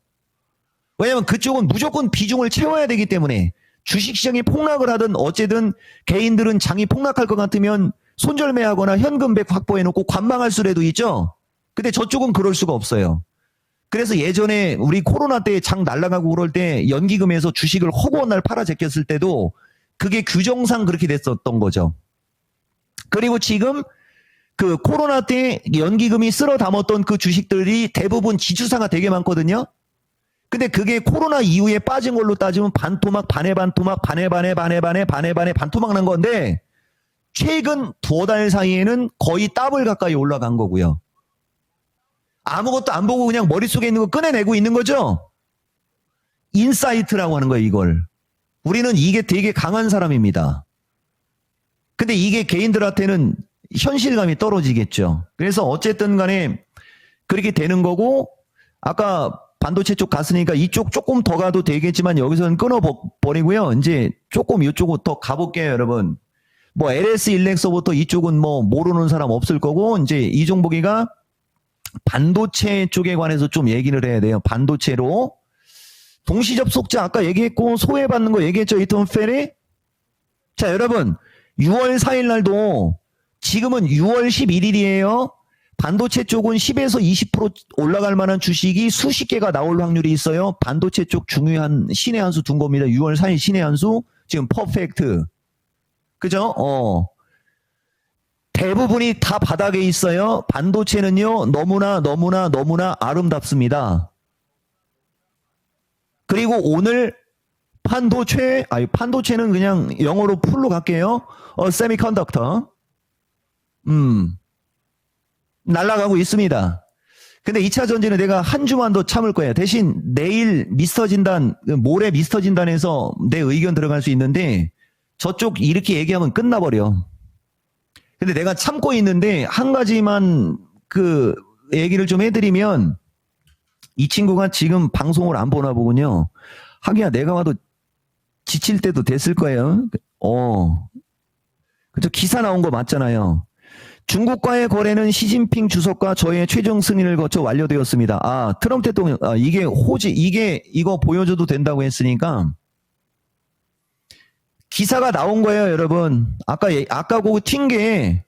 왜냐면 그쪽은 무조건 비중을 채워야 되기 때문에 주식시장이 폭락을 하든 어쨌든 개인들은 장이 폭락할 것 같으면 손절매하거나 현금백 확보해놓고 관망할 수라도 있죠. 근데 저쪽은 그럴 수가 없어요. 그래서 예전에 우리 코로나 때 장 날아가고 그럴 때 연기금에서 주식을 허구한 날 팔아 제꼈을 때도 그게 규정상 그렇게 됐었던 거죠. 그리고 지금 그 코로나 때 연기금이 쓸어 담았던 그 주식들이 대부분 지주사가 되게 많거든요. 근데 그게 코로나 이후에 빠진 걸로 따지면 반토막, 반에 반토막, 반에 반에 반에 반에 반에 반에 반토막 난 건데 최근 2달 사이에는 거의 더블 가까이 올라간 거고요. 아무것도 안 보고 그냥 머릿속에 있는 거 꺼내내고 있는 거죠? 인사이트라고 하는 거예요, 이걸. 우리는 이게 되게 강한 사람입니다. 근데 이게 개인들한테는 현실감이 떨어지겠죠. 그래서 어쨌든 간에 그렇게 되는 거고, 아까 반도체 쪽 갔으니까 이쪽 조금 더 가도 되겠지만 여기서는 끊어버리고요. 이제 조금 이쪽으로 더 가볼게요, 여러분. 뭐 LS 일렉서부터 이쪽은 뭐 모르는 사람 없을 거고, 이제 이종복이가 반도체 쪽에 관해서 좀 얘기를 해야 돼요. 반도체로. 동시접속자 아까 얘기했고, 소외받는 거 얘기했죠, 이톤 페리? 자, 여러분. 6월 4일 날도 지금은 6월 11일이에요. 반도체 쪽은 10에서 20% 올라갈 만한 주식이 수십 개가 나올 확률이 있어요. 반도체 쪽 중요한 신의 한 수 둔 겁니다. 6월 4일 신의 한 수. 지금 퍼펙트. 그죠? 대부분이 다 바닥에 있어요. 반도체는요. 너무나 아름답습니다. 그리고 오늘 반도체는 그냥 영어로 풀로 갈게요. 세미컨덕터. 날아가고 있습니다. 근데 2차 전지는 내가 한 주만 더 참을 거예요. 대신 내일 미스터 진단, 모레 미스터 진단에서 내 의견 들어갈 수 있는데 저쪽 이렇게 얘기하면 끝나버려. 근데 내가 참고 있는데 한 가지만 그 얘기를 좀 해드리면 이 친구가 지금 방송을 안 보나 보군요. 하기야 내가 와도 지칠 때도 됐을 거예요. 그죠? 기사 나온 거 맞잖아요. 중국과의 거래는 시진핑 주석과 저의 최종 승인을 거쳐 완료되었습니다. 트럼프 대통령, 이게 이거 보여줘도 된다고 했으니까 기사가 나온 거예요, 여러분. 아까 그거 튄 게,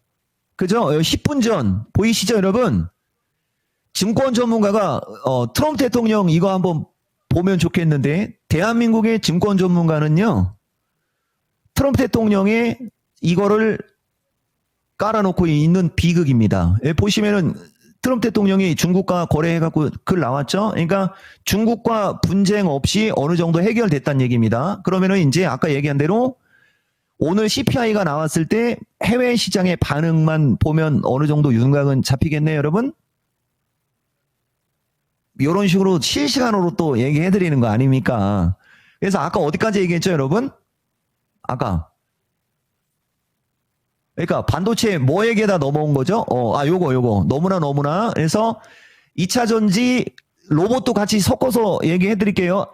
그죠? 10분 전, 보이시죠, 여러분? 증권 전문가가, 트럼프 대통령 이거 한번 보면 좋겠는데, 대한민국의 증권 전문가는요, 트럼프 대통령의 이거를 깔아놓고 있는 비극입니다. 보시면은 트럼프 대통령이 중국과 거래해갖고 글 나왔죠? 그러니까 중국과 분쟁 없이 어느 정도 해결됐다는 얘기입니다. 그러면은 이제 아까 얘기한 대로 오늘 CPI가 나왔을 때 해외 시장의 반응만 보면 어느 정도 윤곽은 잡히겠네요, 여러분? 이런 식으로 실시간으로 또 얘기해드리는 거 아닙니까? 그래서 아까 어디까지 얘기했죠, 여러분? 그러니까 반도체 뭐 얘기에다 넘어온 거죠? 요거 너무나 그래서 2차 전지 로봇도 같이 섞어서 얘기해 드릴게요.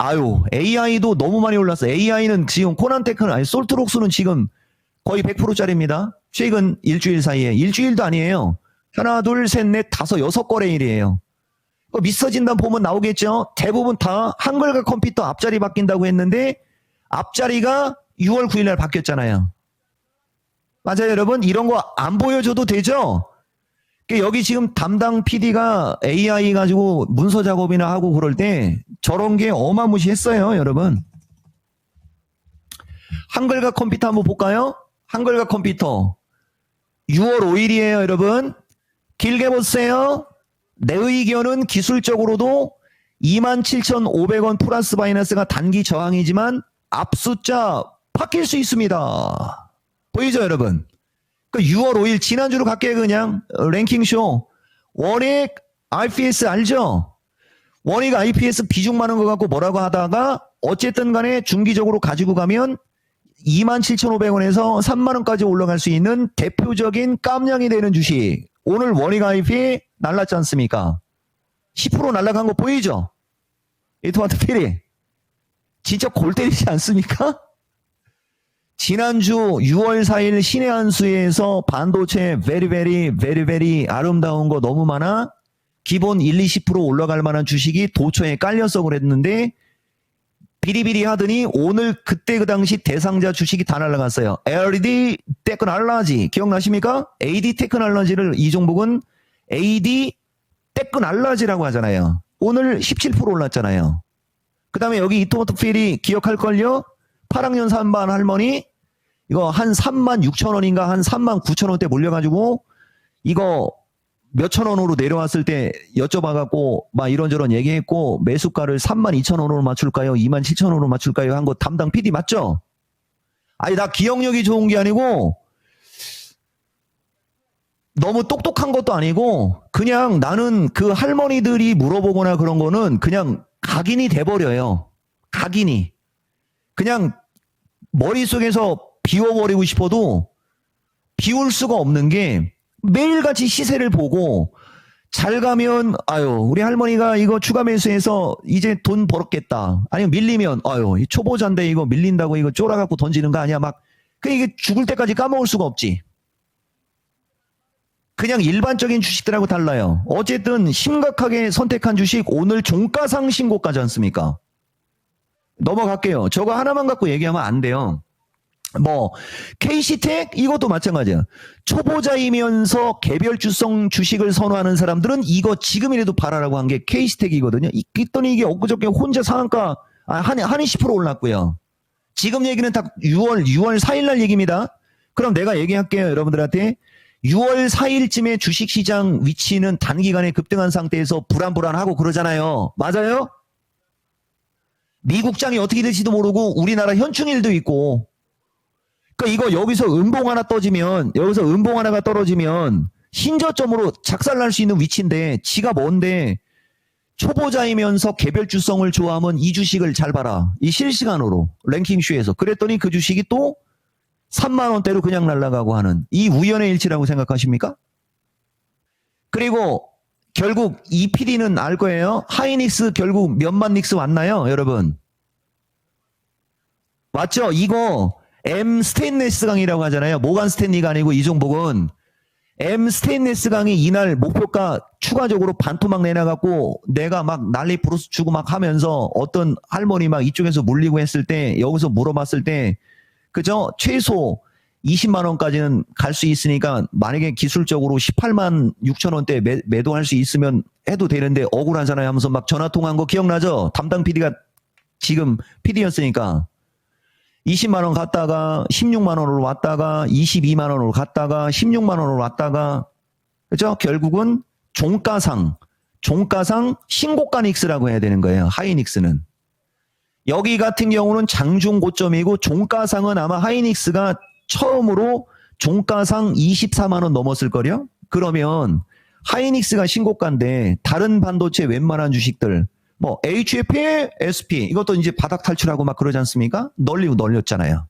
AI도 너무 많이 올랐어. AI는 지금 코난테크는 솔트록스는 지금 거의 100%짜리입니다. 최근 일주일 사이에. 일주일도 아니에요. 하나, 둘, 셋, 넷, 다섯, 여섯 거래일이에요. 미스터 진단 보면 나오겠죠? 대부분 다 한글과 컴퓨터 앞자리 바뀐다고 했는데 앞자리가 6월 9일 날 바뀌었잖아요. 맞아요, 여러분? 이런 거 안 보여줘도 되죠? 여기 지금 담당 PD가 AI 가지고 문서 작업이나 하고 그럴 때 저런 게 어마무시했어요, 여러분. 한글과 컴퓨터 한번 볼까요? 한글과 컴퓨터. 6월 5일이에요, 여러분. 길게 보세요. 내 의견은 기술적으로도 27,500원 플러스 마이너스가 단기 저항이지만 앞숫자 바뀔 수 있습니다. 보이죠, 여러분? 6월 5일 지난주로 갈게요, 그냥. 랭킹쇼. 원익 IPS 알죠? 원익 IPS 비중 많은 거 갖고 뭐라고 하다가 어쨌든 간에 중기적으로 가지고 가면 27,500원에서 3만원까지 올라갈 수 있는 대표적인 깜냥이 되는 주식. 오늘 원익 IP 날랐지 않습니까? 10% 날라간 거 보이죠? 이토마토 피리. 진짜 골 때리지 않습니까? 지난주 6월 4일 신의 한 수에서 반도체 very 아름다운 거 너무 많아. 기본 1-20% 올라갈 만한 주식이 도처에 깔려서 그랬는데 비리비리 하더니 오늘 그때 그 당시 대상자 주식이 다 날아갔어요. LED 테크놀로지 기억나십니까? AD 테크놀로지를 이종복은 AD 테크놀로지라고 하잖아요. 오늘 17% 올랐잖아요. 그 다음에 여기 이토마토 필이 기억할걸요? 8학년 3반 할머니 이거 한 36,000원인가 한 39,000원대 몰려가지고 이거 몇천 원으로 내려왔을 때 여쭤봐갖고 막 이런저런 얘기했고 매수가를 32,000원으로 맞출까요? 27,000원으로 맞출까요? 한 거 담당 PD 맞죠? 아니 나 기억력이 좋은 게 아니고 너무 똑똑한 것도 아니고 그냥 나는 그 할머니들이 물어보거나 그런 거는 그냥 각인이 돼버려요. 각인이. 그냥 머릿속에서 비워버리고 싶어도 비울 수가 없는 게 매일같이 시세를 보고 잘 가면 아유 우리 할머니가 이거 추가 매수해서 이제 돈 벌었겠다. 아니면 밀리면 아유 이 초보자인데 이거 밀린다고 이거 쫄아갖고 던지는 거 아니야. 막 이게 죽을 때까지 까먹을 수가 없지. 그냥 일반적인 주식들하고 달라요. 어쨌든 심각하게 선택한 주식 오늘 종가상 신고가지 않습니까? 넘어갈게요. 저거 하나만 갖고 얘기하면 안 돼요. 뭐 KC텍 이것도 마찬가지야. 초보자이면서 개별주성 주식을 선호하는 사람들은 이거 지금이라도 팔아라고 한 게 KC텍이거든요. 그랬더니 이게 엊그저께 혼자 상한가 한이 10% 올랐고요. 지금 얘기는 다 6월 4일 날 얘기입니다. 그럼 내가 얘기할게요. 여러분들한테 6월 4일쯤에 주식시장 위치는 단기간에 급등한 상태에서 불안불안하고 그러잖아요. 맞아요? 미국장이 어떻게 될지도 모르고 우리나라 현충일도 있고 그러니까 이거 여기서 음봉 하나 떠지면 여기서 음봉 하나가 떨어지면 신저점으로 작살날 수 있는 위치인데 지가 뭔데 초보자이면서 개별주성을 좋아하면 이 주식을 잘 봐라. 이 실시간으로 랭킹쇼에서 그랬더니 그 주식이 또 3만 원대로 그냥 날아가고 하는 이 우연의 일치라고 생각하십니까? 그리고 결국 이 PD는 알 거예요. 하이닉스 결국 몇만 닉스 왔나요? 여러분. 맞죠? 이거 M 스테인레스 강이라고 하잖아요. 모간 스탠리가 아니고 이종복은 M 스테인레스 강이 이날 목표가 추가적으로 반토막 내놔갖고 내가 막 난리 브루스 주고 막 하면서 어떤 할머니 막 이쪽에서 물리고 했을 때 여기서 물어봤을 때 그죠? 최소 20만 원까지는 갈 수 있으니까 만약에 기술적으로 18만 6천 원대 매도할 수 있으면 해도 되는데 억울하잖아요 하면서 막 전화 통화한 거 기억나죠? 담당 PD가 지금 PD였으니까 20만 원 갔다가 16만 원으로 왔다가 22만 원으로 갔다가 16만 원으로 왔다가 그죠? 결국은 종가상 신고가 닉스라고 해야 되는 거예요. 하이닉스는. 여기 같은 경우는 장중 고점이고 종가상은 아마 하이닉스가 처음으로 종가상 24만 원 넘었을 거요. 그러면 하이닉스가 신고가인데 다른 반도체 웬만한 주식들 뭐 HFP, SP 이것도 이제 바닥 탈출하고 막 그러지 않습니까? 널렸잖아요.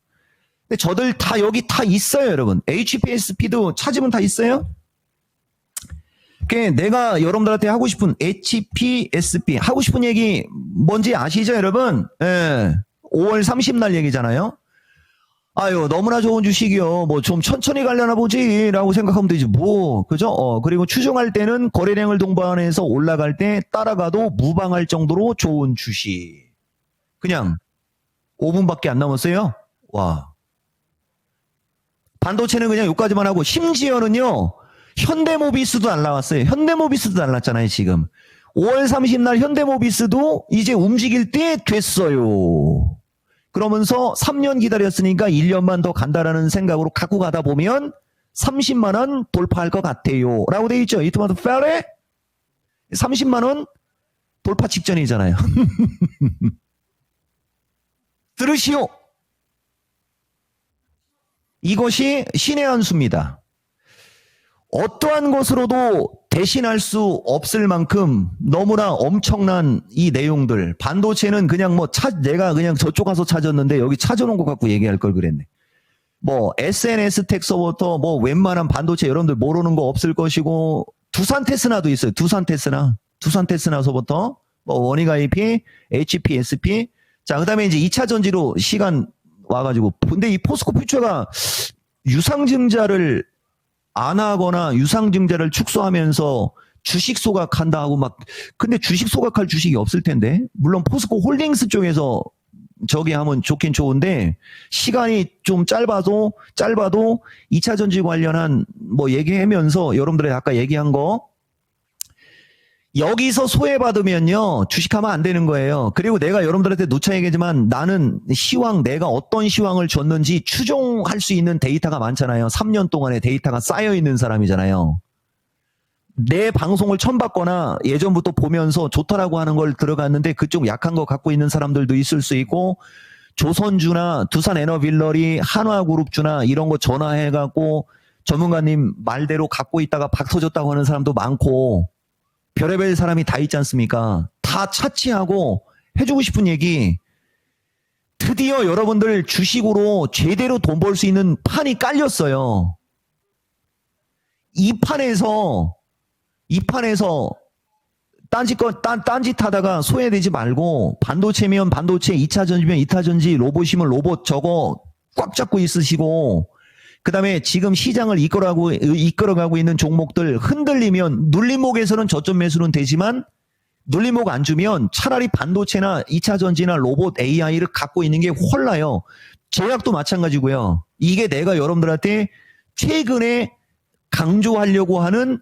근데 저들 다 여기 다 있어요, 여러분. HP, SP도 찾으면 다 있어요. 내가 여러분들한테 하고 싶은 HP, SP 하고 싶은 얘기 뭔지 아시죠, 여러분? 예. 5월 30날 얘기잖아요. 아유, 너무나 좋은 주식이요. 뭐 좀 천천히 가려나 보지 라고 생각하면 되지. 뭐, 그죠? 그리고 추정할 때는 거래량을 동반해서 올라갈 때 따라가도 무방할 정도로 좋은 주식. 그냥 5분밖에 안 남았어요. 와. 반도체는 그냥 여기까지만 하고 심지어는요. 현대모비스도 안 나왔어요. 현대모비스도 안 났잖아요, 지금. 5월 30날 현대모비스도 이제 움직일 때 됐어요. 그러면서 3년 기다렸으니까 1년만 더 간다라는 생각으로 갖고 가다 보면 30만 원 돌파할 것 같아요. 라고 돼 있죠. 이토마토 페레 30만 원 돌파 직전이잖아요. 들으시오. 이것이 신의 한 수입니다. 어떠한 것으로도 대신할 수 없을 만큼 너무나 엄청난 이 내용들. 반도체는 그냥 뭐 내가 그냥 저쪽 가서 찾았는데 여기 찾아놓은 거 갖고 얘기할 걸 그랬네. 뭐 SNS 텍서부터 뭐 웬만한 반도체 여러분들 모르는 거 없을 것이고 두산 테스나도 있어요. 두산 테스나서부터 뭐 원익 IP, HP, SP. 자, 그다음에 이제 2차 전지로 시간 와가지고 근데 이 포스코 퓨처가 유상증자를 안 하거나 유상증자를 축소하면서 주식 소각한다 하고 막 근데 주식 소각할 주식이 없을 텐데 물론 포스코 홀딩스 쪽에서 저기 하면 좋긴 좋은데 시간이 좀 짧아도 2차 전지 관련한 뭐 얘기하면서 여러분들이 아까 얘기한 거 여기서 소외받으면요 주식하면 안 되는 거예요. 그리고 내가 여러분들한테 누차 얘기하지만 나는 내가 어떤 시황을 줬는지 추종할 수 있는 데이터가 많잖아요. 3년 동안의 데이터가 쌓여있는 사람이잖아요. 내 방송을 처음 봤거나 예전부터 보면서 좋다라고 하는 걸 들어갔는데 그쪽 약한 거 갖고 있는 사람들도 있을 수 있고 조선주나 두산에너빌러리 한화그룹주나 이런 거 전화해갖고 전문가님 말대로 갖고 있다가 박 터졌다고 하는 사람도 많고 별의별 사람이 다 있지 않습니까? 다 차치하고 해주고 싶은 얘기, 드디어 여러분들 주식으로 제대로 돈 벌 수 있는 판이 깔렸어요. 이 판에서 딴짓 하다가 소외되지 말고, 반도체면 반도체, 2차 전지면 2차 전지, 로봇이면 로봇, 저거 꽉 잡고 있으시고, 그 다음에 지금 시장을 이끌어가고 있는 종목들 흔들리면, 눌림목에서는 저점 매수는 되지만 눌림목 안 주면 차라리 반도체나 2차 전지나 로봇, AI를 갖고 있는 게 홀라요. 제약도 마찬가지고요. 이게 내가 여러분들한테 최근에 강조하려고 하는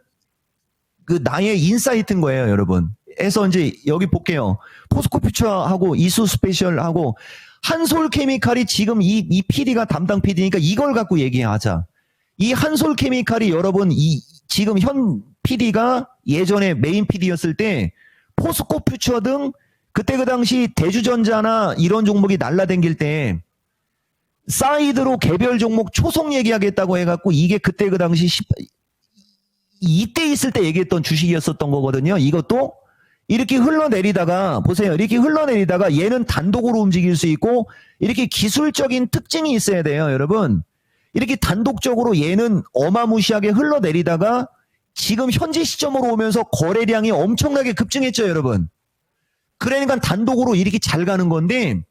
그 나의 인사이트인 거예요, 여러분. 그래서 이제 여기 볼게요. 포스코퓨처하고 이수스페셜하고 한솔케미칼이 지금 이 PD가 담당 PD니까 이걸 갖고 얘기하자. 이 한솔케미칼이 여러분 지금 현 PD가 예전에 메인 PD였을 때 포스코퓨처 등 그때 그 당시 대주전자나 이런 종목이 날라댕길 때 사이드로 개별 종목 초속 얘기하겠다고 해갖고 이게 그때 그 당시 이때 있을 때 얘기했던 주식이었었던 거거든요. 이것도 이렇게 흘러내리다가 보세요. 이렇게 흘러내리다가 얘는 단독으로 움직일 수 있고 이렇게 기술적인 특징이 있어야 돼요, 여러분. 이렇게 단독적으로 얘는 어마무시하게 흘러내리다가 지금 현재 시점으로 오면서 거래량이 엄청나게 급증했죠, 여러분. 그러니까 단독으로 이렇게 잘 가는 건데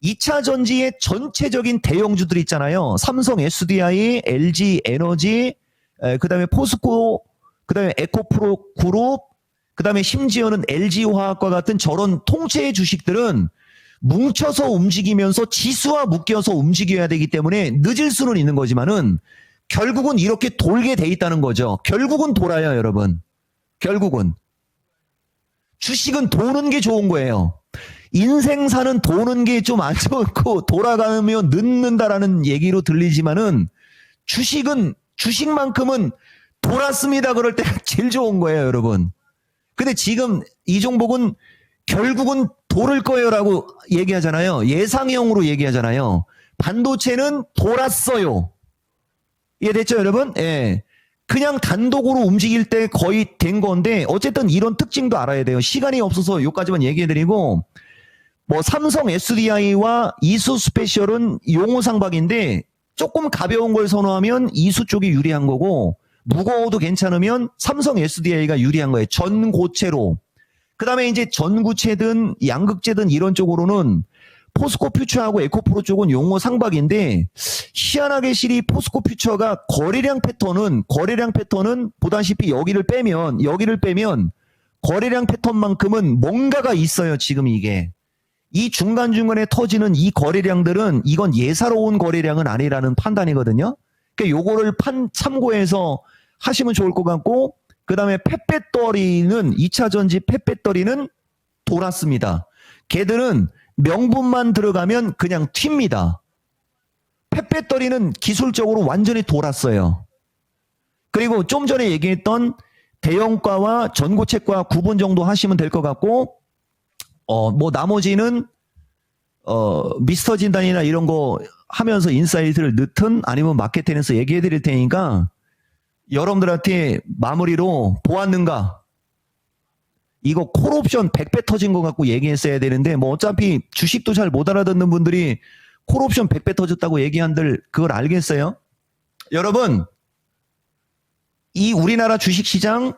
2차 전지의 전체적인 대형주들 있잖아요. 삼성 SDI, LG 에너지, 그 다음에 포스코, 그 다음에 에코프로 그룹, 그 다음에 심지어는 LG화학과 같은 저런 통째의 주식들은 뭉쳐서 움직이면서 지수와 묶여서 움직여야 되기 때문에 늦을 수는 있는 거지만은 결국은 이렇게 돌게 돼 있다는 거죠. 결국은 돌아요, 여러분. 결국은. 주식은 도는 게 좋은 거예요. 인생사는 도는 게 좀 안 좋고 돌아가면 늦는다라는 얘기로 들리지만은 주식만큼은 돌았습니다. 그럴 때가 제일 좋은 거예요, 여러분. 근데 지금 이 종목은 결국은 도를 거예요라고 얘기하잖아요. 예상형으로 얘기하잖아요. 반도체는 돌았어요. 이해됐죠, 여러분? 예. 그냥 단독으로 움직일 때 거의 된 건데 어쨌든 이런 특징도 알아야 돼요. 시간이 없어서 여기까지만 얘기해드리고, 뭐 삼성 SDI와 이수 스페셜은 용호상박인데 조금 가벼운 걸 선호하면 이수 쪽이 유리한 거고 무거워도 괜찮으면 삼성 SDI가 유리한 거예요. 전고체로. 그 다음에 이제 전구체든 양극재든 이런 쪽으로는 포스코퓨처하고 에코프로 쪽은 용호상박인데 희한하게 실이 포스코퓨처가 거래량 패턴은 보다시피 여기를 빼면 거래량 패턴만큼은 뭔가가 있어요. 지금 이게. 이 중간중간에 터지는 이 거래량들은 이건 예사로운 거래량은 아니라는 판단이거든요. 그러니까 요거를 참고해서 하시면 좋을 것 같고, 그 다음에 펫배터리는 2차 전지 펫배터리는 돌았습니다. 걔들은 명분만 들어가면 그냥 튑니다. 펫배터리는 기술적으로 완전히 돌았어요. 그리고 좀 전에 얘기했던 대형과와 전고체과 구분 정도 하시면 될 것 같고, 뭐 나머지는 미스터 진단이나 이런 거 하면서 인사이트를 넣든 아니면 마케팅에서 얘기해 드릴 테니까 여러분들한테 마무리로 보았는가? 이거 콜옵션 100배 터진 것 같고 얘기했어야 되는데 뭐 어차피 주식도 잘 못 알아듣는 분들이 콜옵션 100배 터졌다고 얘기한들 그걸 알겠어요? 여러분, 이 우리나라 주식시장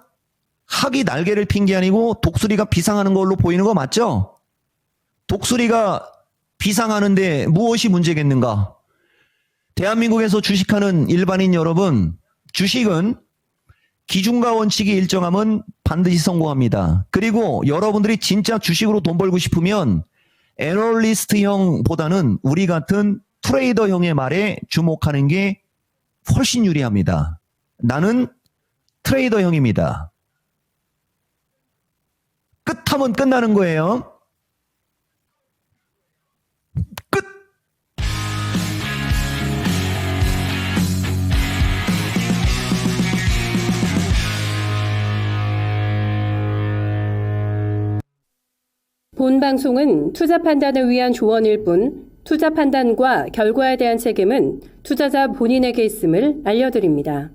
학이 날개를 핀 게 아니고 독수리가 비상하는 걸로 보이는 거 맞죠? 독수리가 비상하는데 무엇이 문제겠는가? 대한민국에서 주식하는 일반인 여러분, 주식은 기준과 원칙이 일정하면 반드시 성공합니다. 그리고 여러분들이 진짜 주식으로 돈 벌고 싶으면 애널리스트형보다는 우리 같은 트레이더형의 말에 주목하는 게 훨씬 유리합니다. 나는 트레이더형입니다. 끝하면 끝나는 거예요. 끝! 본 방송은 투자 판단을 위한 조언일 뿐 투자 판단과 결과에 대한 책임은 투자자 본인에게 있음을 알려드립니다.